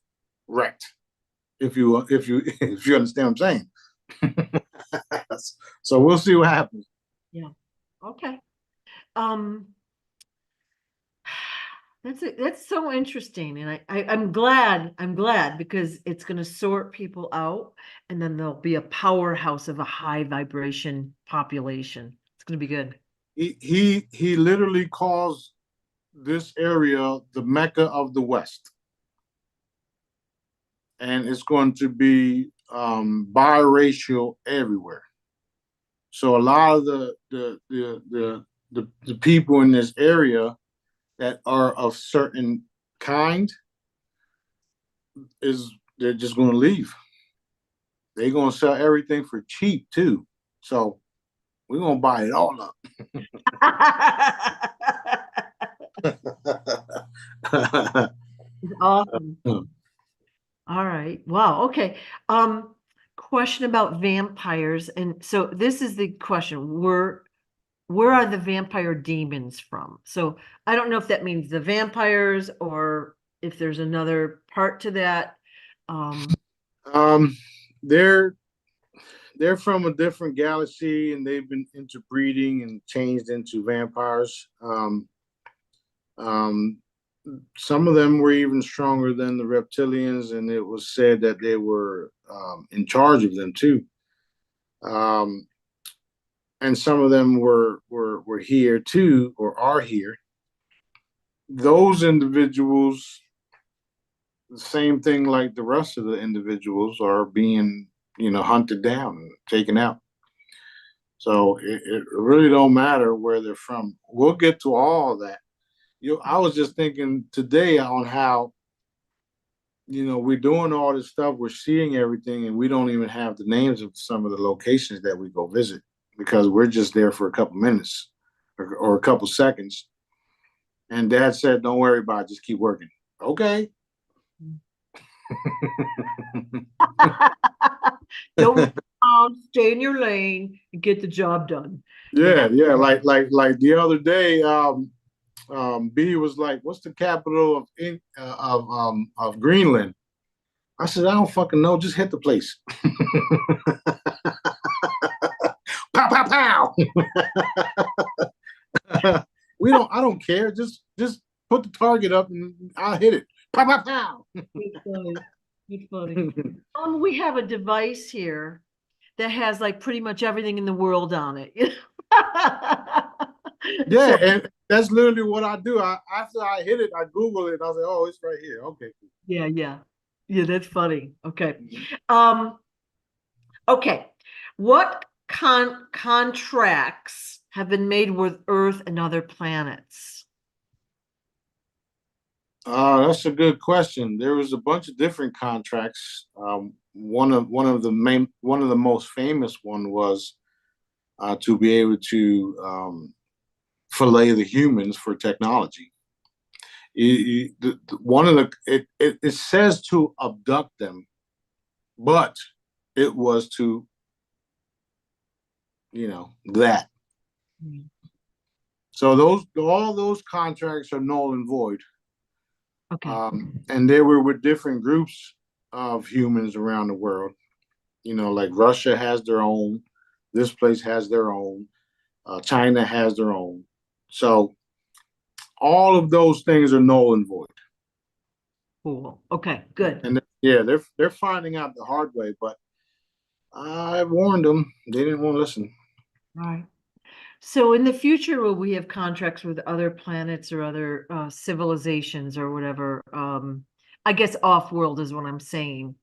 wrecked, if you understand what I'm saying. So we'll see what happens.
Yeah. Okay. Um, that's so interesting, and I'm glad because it's going to sort people out, and then there'll be a powerhouse of a high vibration population. It's going to be good.
He literally calls this area the Mecca of the West, and it's going to be biracial everywhere. So a lot of the people in this area that are of certain kind they're just going to leave. They're going to sell everything for cheap too. So we're going to buy it all up.
Awesome. All right. Wow. Okay. Question about vampires. And so this is the question. Where are the vampire demons from? So I don't know if that means the vampires or if there's another part to that.
Um, they're they're from a different galaxy, and they've been interbreeding and changed into vampires. Um, some of them were even stronger than the reptilians, and it was said that they were in charge of them too. Um, and some of them were here too, or are here. Those individuals, the same thing like the rest of the individuals, are being hunted down and taken out. So it really don't matter where they're from. We'll get to all of that. I was just thinking today on how we're doing all this stuff, we're seeing everything, and we don't even have the names of some of the locations that we go visit because we're just there for a couple minutes or a couple seconds. And Dad said, "Don't worry about it, just keep working." Okay.
Don't stay in your lane and get the job done.
Yeah. Like the other day, B was like, "What's the capital of Greenland?" I said, "I don't fucking know. Just hit the place." Pow pow pow. I don't care. Just put the target up and I'll hit it. Pow pow pow.
It's funny. It's funny. We have a device here that has like pretty much everything in the world on it.
Yeah,
So,
and that's literally what I do. After I hit it, I Google it. I say, "Oh, it's right here." Okay.
yeah. That's funny. Okay. Um, okay. What contracts have been made with Earth and other planets?
That's a good question. There was a bunch of different contracts. One of the most famous one was to be able to fillet the humans for technology. It says to abduct them, but it was to that.
Mm.
So all those contracts are null and void.
Okay.
And they were with different groups of humans around the world. Like Russia has their own, this place has their own, China has their own. So all of those things are null and void.
Cool. Okay, good.
And yeah, they're finding out the hard way, but I warned them. They didn't want to listen.
All right. So in the future, will we have contracts with other planets or other civilizations or whatever? I guess off-world is what I'm saying.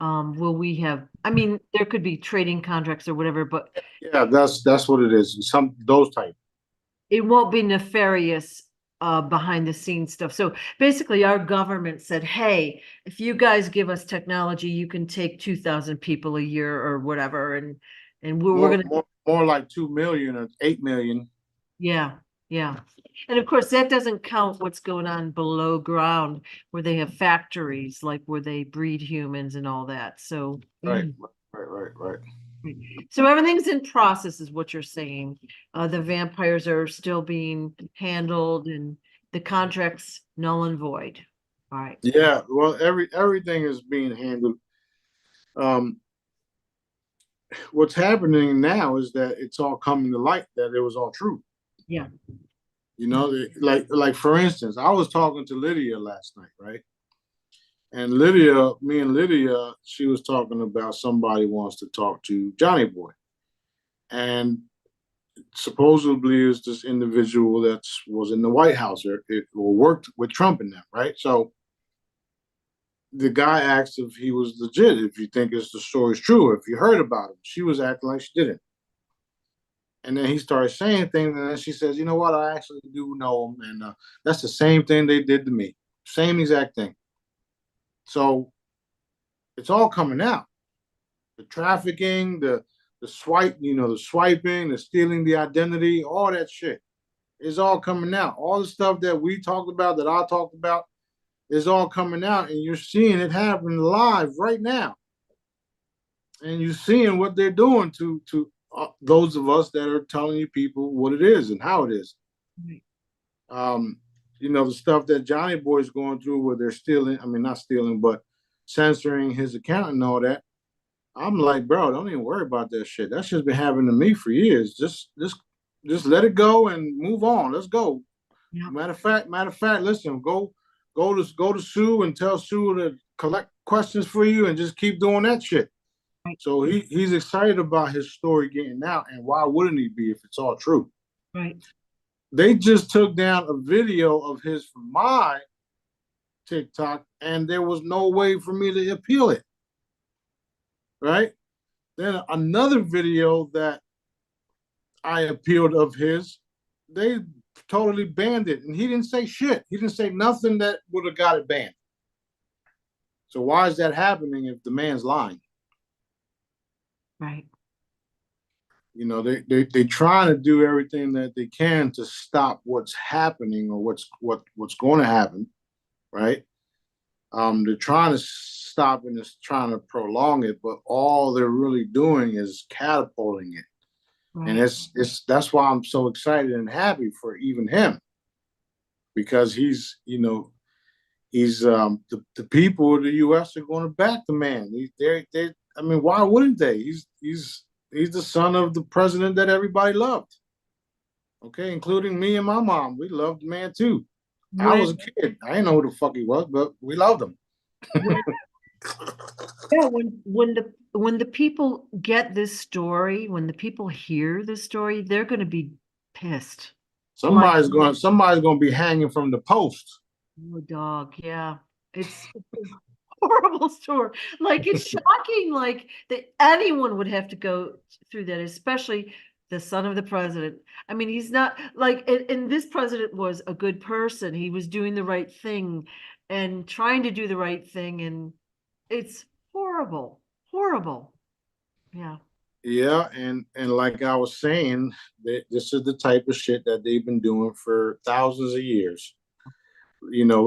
Will we have, I mean, there could be trading contracts or whatever, but
Yeah, that's what it is. Some those type.
it won't be nefarious behind the scenes stuff. So basically our government said, hey, if you guys give us technology, you can take 2,000 people a year or whatever, and we're
More
gonna
more like 2 million or 8 million.
yeah, yeah. And of course, that doesn't count what's going on below ground where they have factories, like where they breed humans and all that. So,
Right, right.
so everything's in process is what you're saying. The vampires are still being handled and the contract's null and void. All right.
Yeah, well, everything is being handled. Um, what's happening now is that it's all coming to light that it was all true.
Yeah.
You know, like for instance, I was talking to Lydia last night, right? And me and Lydia, she was talking about somebody wants to talk to Johnny Boy, and supposedly is this individual that was in the White House or worked with Trump and them, right? So the guy asked if he was legit, if you think the story's true, if you heard about him. She was acting like she didn't. And then he started saying things, and then she says, "You know what? I actually do know him, and that's the same thing they did to me, same exact thing." So it's all coming out. The trafficking, the swipe, the swiping, the stealing the identity, all that shit is all coming out. All the stuff that we talked about, that I talked about, is all coming out, and you're seeing it happen live right now. And you're seeing what they're doing to those of us that are telling you people what it is and how it is.
Right.
The stuff that Johnny Boy's going through, where they're stealing. I mean, not stealing, but censoring his account and all that. I'm like, bro, don't even worry about that shit. That shit's been happening to me for years. Just let it go and move on. Let's go.
Yeah.
Matter of fact, listen, go to Sue and tell Sue to collect questions for you and just keep doing that shit.
Right.
So he's excited about his story getting out, and why wouldn't he be if it's all true?
Right.
They just took down a video of his from my TikTok, and there was no way for me to appeal it. Right? Then another video that I appealed of his, they totally banned it, and he didn't say shit. He didn't say nothing that would have got it banned. So why is that happening if the man's lying?
Right.
They trying to do everything that they can to stop what's happening or what's going to happen, right? They're trying to stop and it's trying to prolong it, but all they're really doing is catapulting it.
Right.
And that's why I'm so excited and happy for even him, because he's the people of the U.S. are going to back the man. I mean, why wouldn't they? He's the son of the president that everybody loved. Okay, including me and my mom. We loved the man too. I was a kid. I didn't know who the fuck he was, but we loved him.
Yeah, when the people get this story, when the people hear the story, they're going to be pissed.
Somebody's going to be hanging from the post.
Oh, dog, yeah, it's a horrible story. Like, it's shocking. Like, that anyone would have to go through that, especially the son of the president. I mean, he's not like, and this president was a good person. He was doing the right thing and trying to do the right thing, and it's horrible, horrible. Yeah.
Yeah, and like I was saying, this is the type of shit that they've been doing for thousands of years.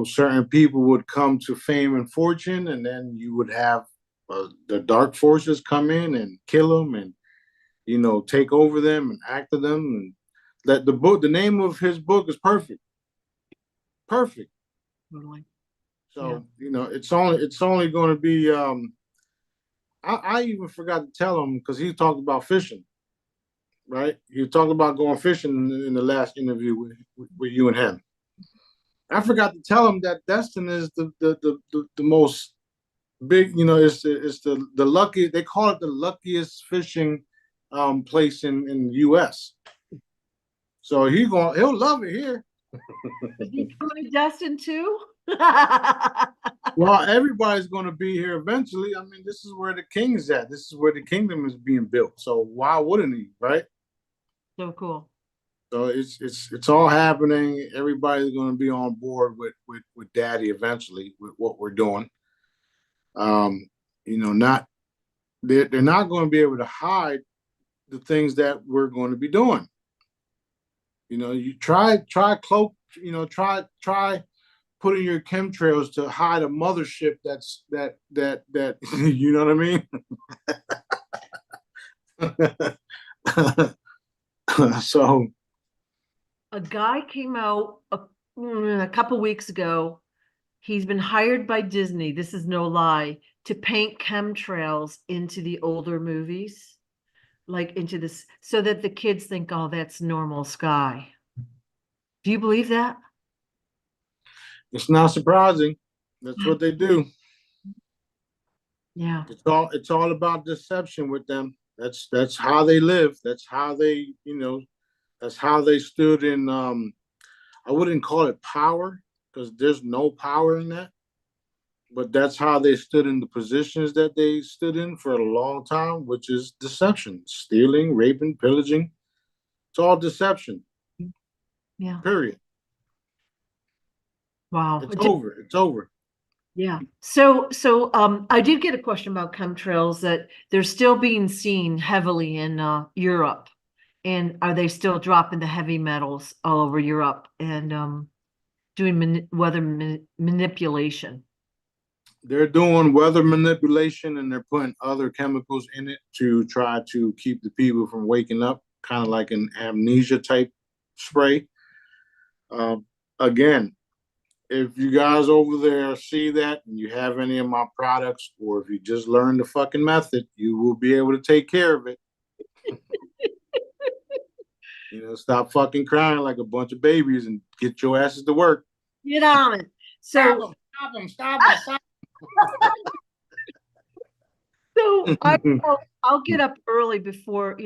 Certain people would come to fame and fortune, and then you would have the dark forces come in and kill them, and take over them and act of them. And that the name of his book is Perfect. Perfect.
Totally.
So it's only going to be. I even forgot to tell him, because he talked about fishing. Right, he talked about going fishing in the last interview with you and him. I forgot to tell him that Destin is the most big. It's the lucky. They call it the luckiest fishing place in the U.S. So he'll love it here.
Is he coming to Destin too?
Well, everybody's gonna be here eventually. I mean, this is where the king is at. This is where the kingdom is being built. So why wouldn't he, right?
So cool.
So it's all happening. Everybody's gonna be on board with Daddy eventually with what we're doing. Um, not they're not going to be able to hide the things that we're going to be doing. You try cloak, try putting your chemtrails to hide a mothership that you know what I mean? So
A guy came out a couple weeks ago. He's been hired by Disney, this is no lie, to paint chemtrails into the older movies, like into this, so that the kids think, oh, that's normal sky. Do you believe that?
it's not surprising. That's what they do.
Yeah.
It's all about deception with them. That's how they live. That's how that's how they stood in I wouldn't call it power because there's no power in that, but that's how they stood in the positions that they stood in for a long time, which is deception, stealing, raping, pillaging. It's all deception.
Yeah.
Period.
Wow.
It's over. It's over.
Yeah. So I did get a question about chemtrails that they're still being seen heavily in Europe. And are they still dropping the heavy metals all over Europe and doing weather manipulation?
They're doing weather manipulation and they're putting other chemicals in it to try to keep the people from waking up, kind of like an amnesia type spray. Again, if you guys over there see that and you have any of my products, or if you just learn the fucking method, you will be able to take care of it. Stop fucking crying like a bunch of babies and get your asses to work.
Get on it. So
Stop them.
So I'll get up early before,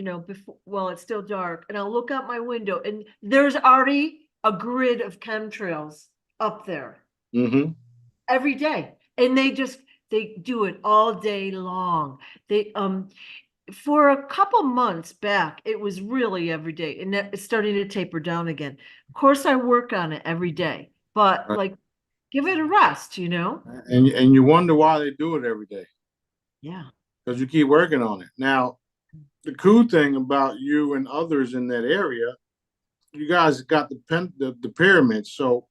well, it's still dark, and I'll look out my window and there's already a grid of chemtrails up there
Mm-hmm.
every day. And they do it all day long. They for a couple months back, it was really every day, and it's starting to taper down again. Of course, I work on it every day, but
Right.
like give it a rest,
And you wonder why they do it every day.
Yeah.
Because you keep working on it. Now, the cool thing about you and others in that area, you guys got the pyramids. So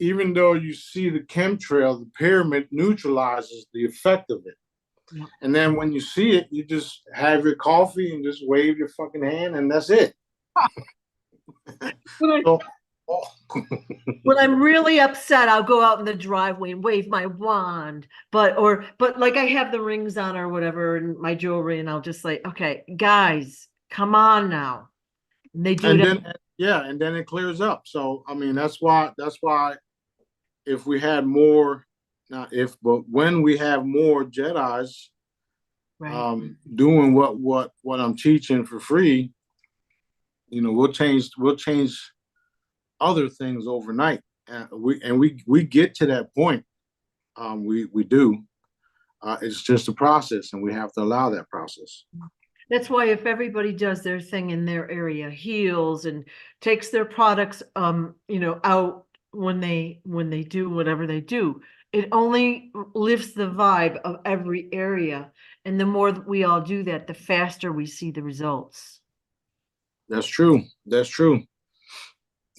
even though you see the chemtrail, the pyramid neutralizes the effect of it.
Yeah.
And then when you see it, you just have your coffee and just wave your fucking hand, and that's it. So,
When I'm really upset, I'll go out in the driveway and wave my wand. But like I have the rings on or whatever and my jewelry, and I'll just say, okay, guys, come on now. And they do
and
it.
and then it clears up. So I mean, that's why if we had more, not if, but when we have more Jedi's
Right.
doing what I'm teaching for free, we'll change other things overnight. We get to that point. We do. It's just a process, and we have to allow that process.
That's why if everybody does their thing in their area, heals and takes their products, out when they do whatever they do, it only lifts the vibe of every area. And the more that we all do that, the faster we see the results.
That's true. That's true.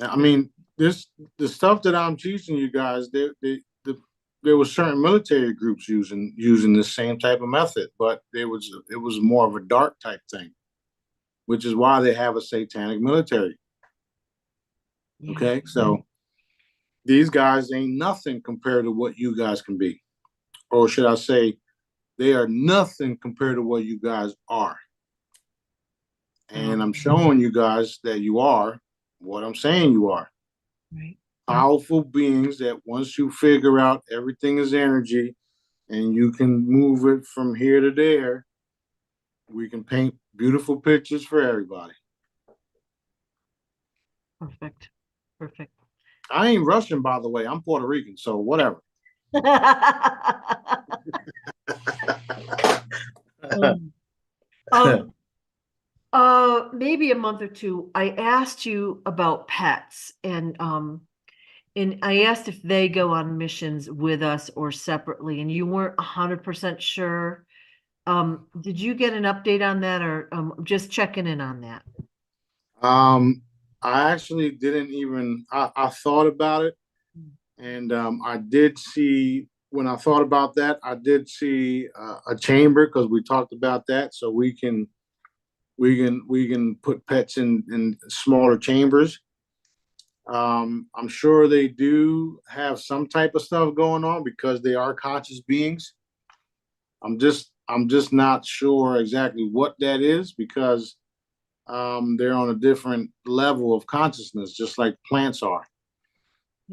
I mean, the stuff that I'm teaching you guys, there were certain military groups using the same type of method, but it was more of a dark type thing, which is why they have a satanic military.
Yeah.
Okay, so these guys ain't nothing compared to what you guys can be, or should I say, they are nothing compared to what you guys are. And I'm showing you guys that you are what I'm saying you are.
Right.
Powerful beings that once you figure out everything is energy and you can move it from here to there, we can paint beautiful pictures for everybody.
Perfect. Perfect.
I ain't Russian, by the way. I'm Puerto Rican, so whatever.
Um, maybe a month or two, I asked you about pets and I asked if they go on missions with us or separately, and you weren't 100% sure. Did you get an update on that or just checking in on that?
Um, I actually didn't even. I thought about it, and I did see when I thought about that, I did see a chamber because we talked about that, so we can put pets in smaller chambers. I'm sure they do have some type of stuff going on because they are conscious beings. I'm just not sure exactly what that is because they're on a different level of consciousness, just like plants are.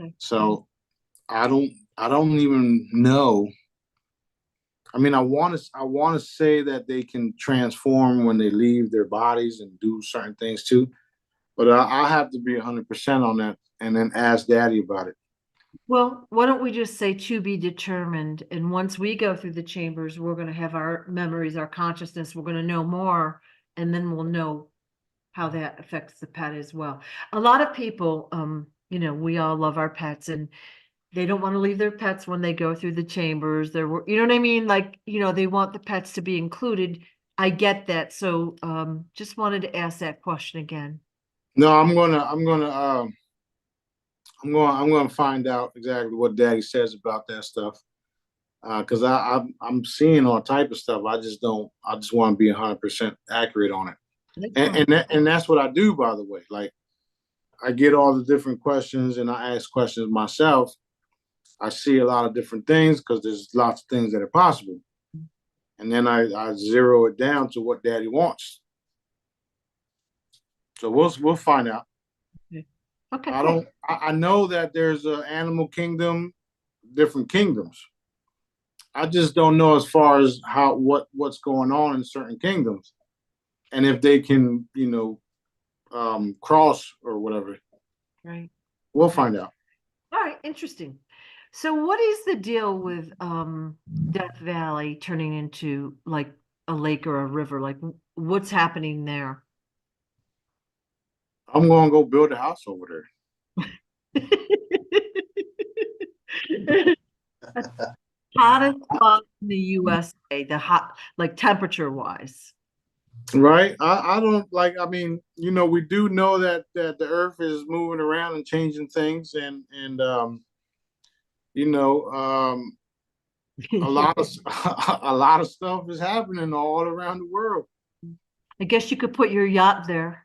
Okay.
So I don't even know. I mean, I want to say that they can transform when they leave their bodies and do certain things too, but I have to be 100% on that, and then ask Daddy about it.
Well, why don't we just say to be determined? And once we go through the chambers, we're going to have our memories, our consciousness, we're going to know more, and then we'll know how that affects the pet as well. A lot of people, we all love our pets and they don't want to leave their pets when they go through the chambers. You know what I mean? Like, they want the pets to be included. I get that. So, just wanted to ask that question again.
No, I'm gonna find out exactly what Daddy says about that stuff. Because I'm seeing all type of stuff. I just don't. I just want to be 100% accurate on it,
That's
and
fine.
that's what I do. By the way, like I get all the different questions and I ask questions myself. I see a lot of different things because there's lots of things that are possible, and then I zero it down to what Daddy wants. So we'll find out.
Okay, okay,
I
cool.
don't. I know that there's an animal kingdom, different kingdoms. I just don't know as far as what's going on in certain kingdoms, and if they can, cross or whatever.
Right.
We'll
Okay.
find out.
All right, interesting. So what is the deal with Death Valley turning into like a lake or a river? Like what's happening there?
I'm gonna go build a house over
Hottest spot in the USA, the hot, like temperature wise.
there, right? I don't like. I mean, we do know that the Earth is moving around and changing things, and you know, a lot of a lot of stuff is happening all around the world.
I guess you could put your yacht there.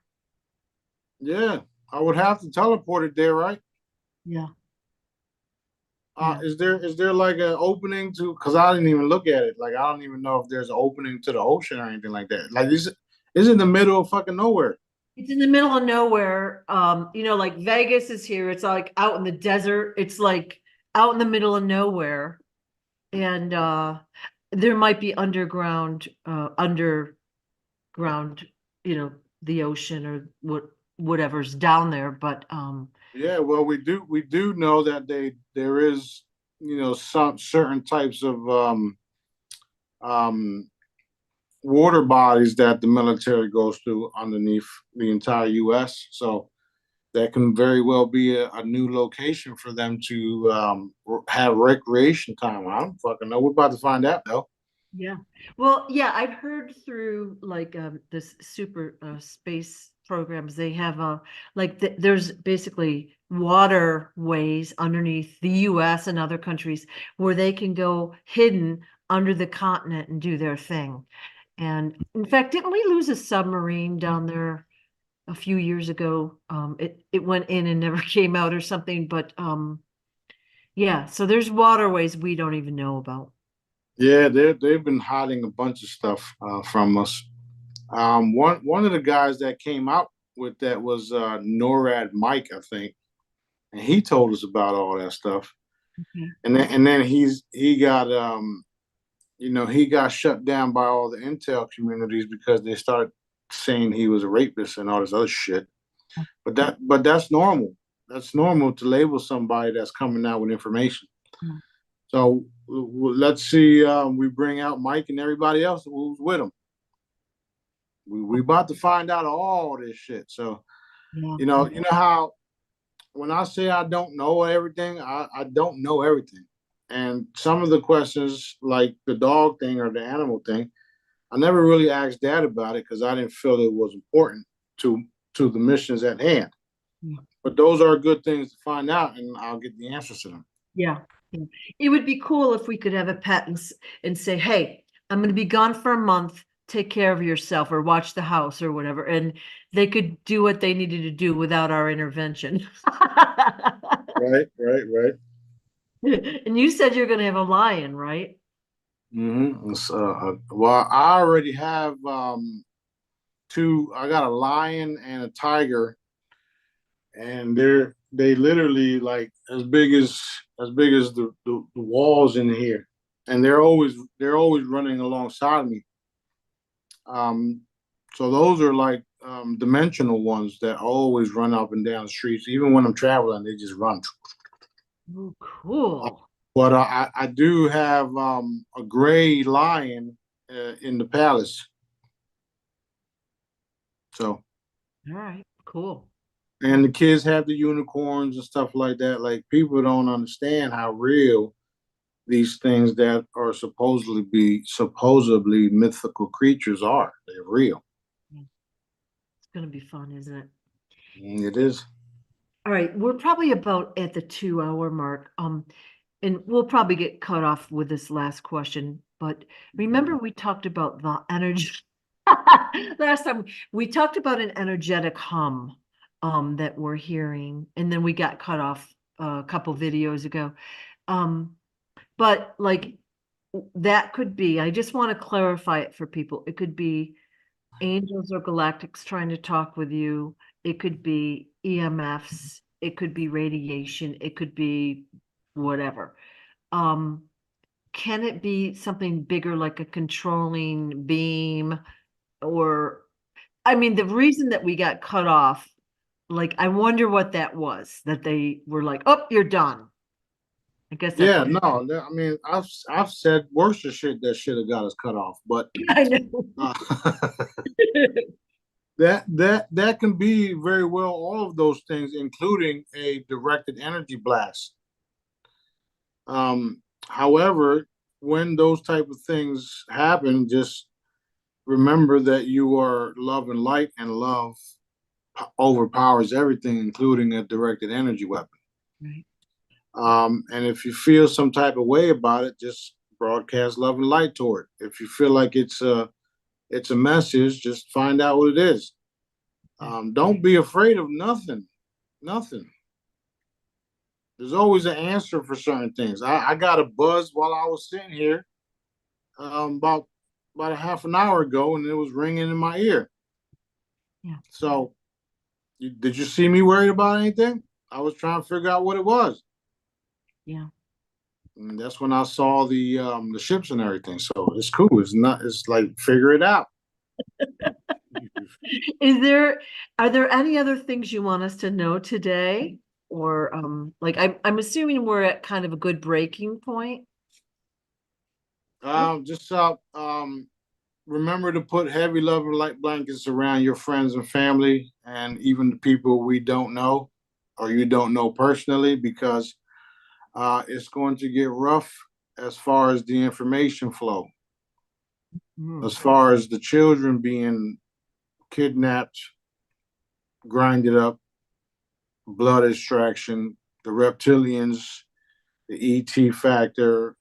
Yeah, I would have to teleport it there, right?
Yeah, yeah.
Is there like an opening to? Because I didn't even look at it. Like I don't even know if there's an opening to the ocean or anything like that. Like is in the middle of fucking nowhere.
It's in the middle of nowhere. Like Vegas is here. It's like out in the desert. It's like out in the middle of nowhere. And there might be underground, you know, the ocean or whatever's down there. But
Yeah, well, we do know that there is some certain types of um water bodies that the military goes through underneath the entire U.S. So that can very well be a new location for them to have recreation time. I don't fucking know. We're about to find out though.
yeah. Well, yeah, I've heard through like this super space programs, they have there's basically waterways underneath the US and other countries where they can go hidden under the continent and do their thing. And in fact, didn't we lose a submarine down there a few years ago? It went in and never came out or something, but yeah, so there's waterways we don't even know about.
Yeah, they've been hiding a bunch of stuff from us. One of the guys that came out with that was NORAD Mike, I think, and he told us about all that stuff.
Okay.
And then he got shut down by all the intel communities because they started saying he was a rapist and all this other shit. But that's normal. That's normal to label somebody that's coming out with information.
Yeah.
So let's see. We bring out Mike and everybody else who's with him. We about to find out all this shit. So
Yeah.
you know how when I say I don't know everything, I don't know everything. And some of the questions, like the dog thing or the animal thing, I never really asked Dad about it because I didn't feel it was important to the missions at hand.
Yeah.
But those are good things to find out, and I'll get the answers to them.
Yeah. Yeah. It would be cool if we could have a pet and say, hey, I'm going to be gone for a month. Take care of yourself or watch the house or whatever. And they could do what they needed to do without our intervention.
Right, right, right.
And you said you're going to have a lion, right?
Mm-hmm. Well, I already have two. I got a lion and a tiger, and they literally like as big as the walls in here, and they're always running alongside me. Um, so those are like dimensional ones that always run up and down the streets. Even when I'm traveling, they just run.
Oh, cool.
But I do have a gray lion in the palace. So,
All right, cool.
and the kids have the unicorns and stuff like that. Like people don't understand how real these things that are supposedly mythical creatures are. They're real.
It's going to be fun, isn't it?
It is.
All right, we're probably about at the 2 hour mark. And we'll probably get cut off with this last question, but remember we talked about the energy last time we talked about an energetic hum that we're hearing, and then we got cut off a couple videos ago. But like that could be, I just want to clarify it for people. It could be angels or galactics trying to talk with you. It could be EMFs, it could be radiation, it could be whatever. Um, can it be something bigger like a controlling beam? Or, I mean, the reason that we got cut off, like, I wonder what that was, that they were like, oh, you're done. I guess that's
Yeah,
what
no, I mean, I've said worse shit that should have got us cut off, but
I know.
uh, that can be very well all of those things, including a directed energy blast. However, when those type of things happen, just remember that you are love and light, and love overpowers everything, including a directed energy weapon.
Right.
And if you feel some type of way about it, just broadcast love and light toward it. If you feel like it's a message, just find out what it is. Don't be afraid of nothing. Nothing. There's always an answer for certain things. I got a buzz while I was sitting here about a half an hour ago, and it was ringing in my ear.
Yeah.
So, did you see me worried about anything? I was trying to figure out what it was.
Yeah.
And that's when I saw the ships and everything. So it's cool. It's not. It's like figure it out.
Are there any other things you want us to know today? Or like I'm assuming we're at kind of a good breaking point.
Just remember to put heavy love and light blankets around your friends and family, and even the people we don't know or you don't know personally, because it's going to get rough as far as the information flow. As far as the children being kidnapped, grinded up, blood extraction, the reptilians, the ET factor,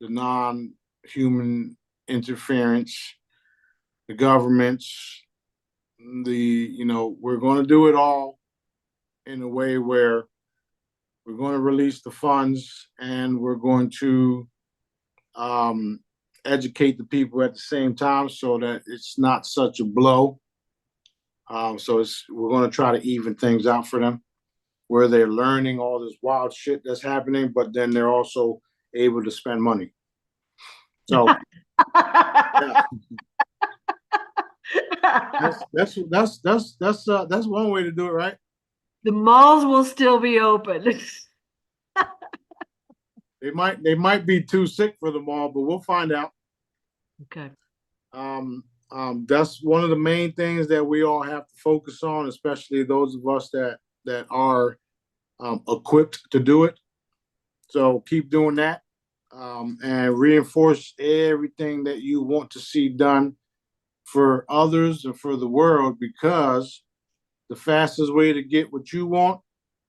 the non-human interference, the governments, we're going to do it all in a way where we're going to release the funds, and we're going to educate the people at the same time so that it's not such a blow. So we're going to try to even things out for them, where they're learning all this wild shit that's happening, but then they're also able to spend money. So, yeah. That's one way to do it, right?
The malls will still be open.
They might be too sick for the mall, but we'll find out.
Okay.
That's one of the main things that we all have to focus on, especially those of us that are equipped to do it. So keep doing that, and reinforce everything that you want to see done for others and for the world, because the fastest way to get what you want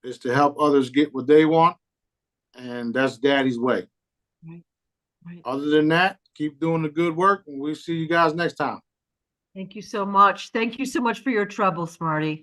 is to help others get what they want, and that's Daddy's way.
Right. Right.
Other than that, keep doing the good work, and we'll see you guys next time.
Thank you so much. Thank you so much for your trouble, Smarty.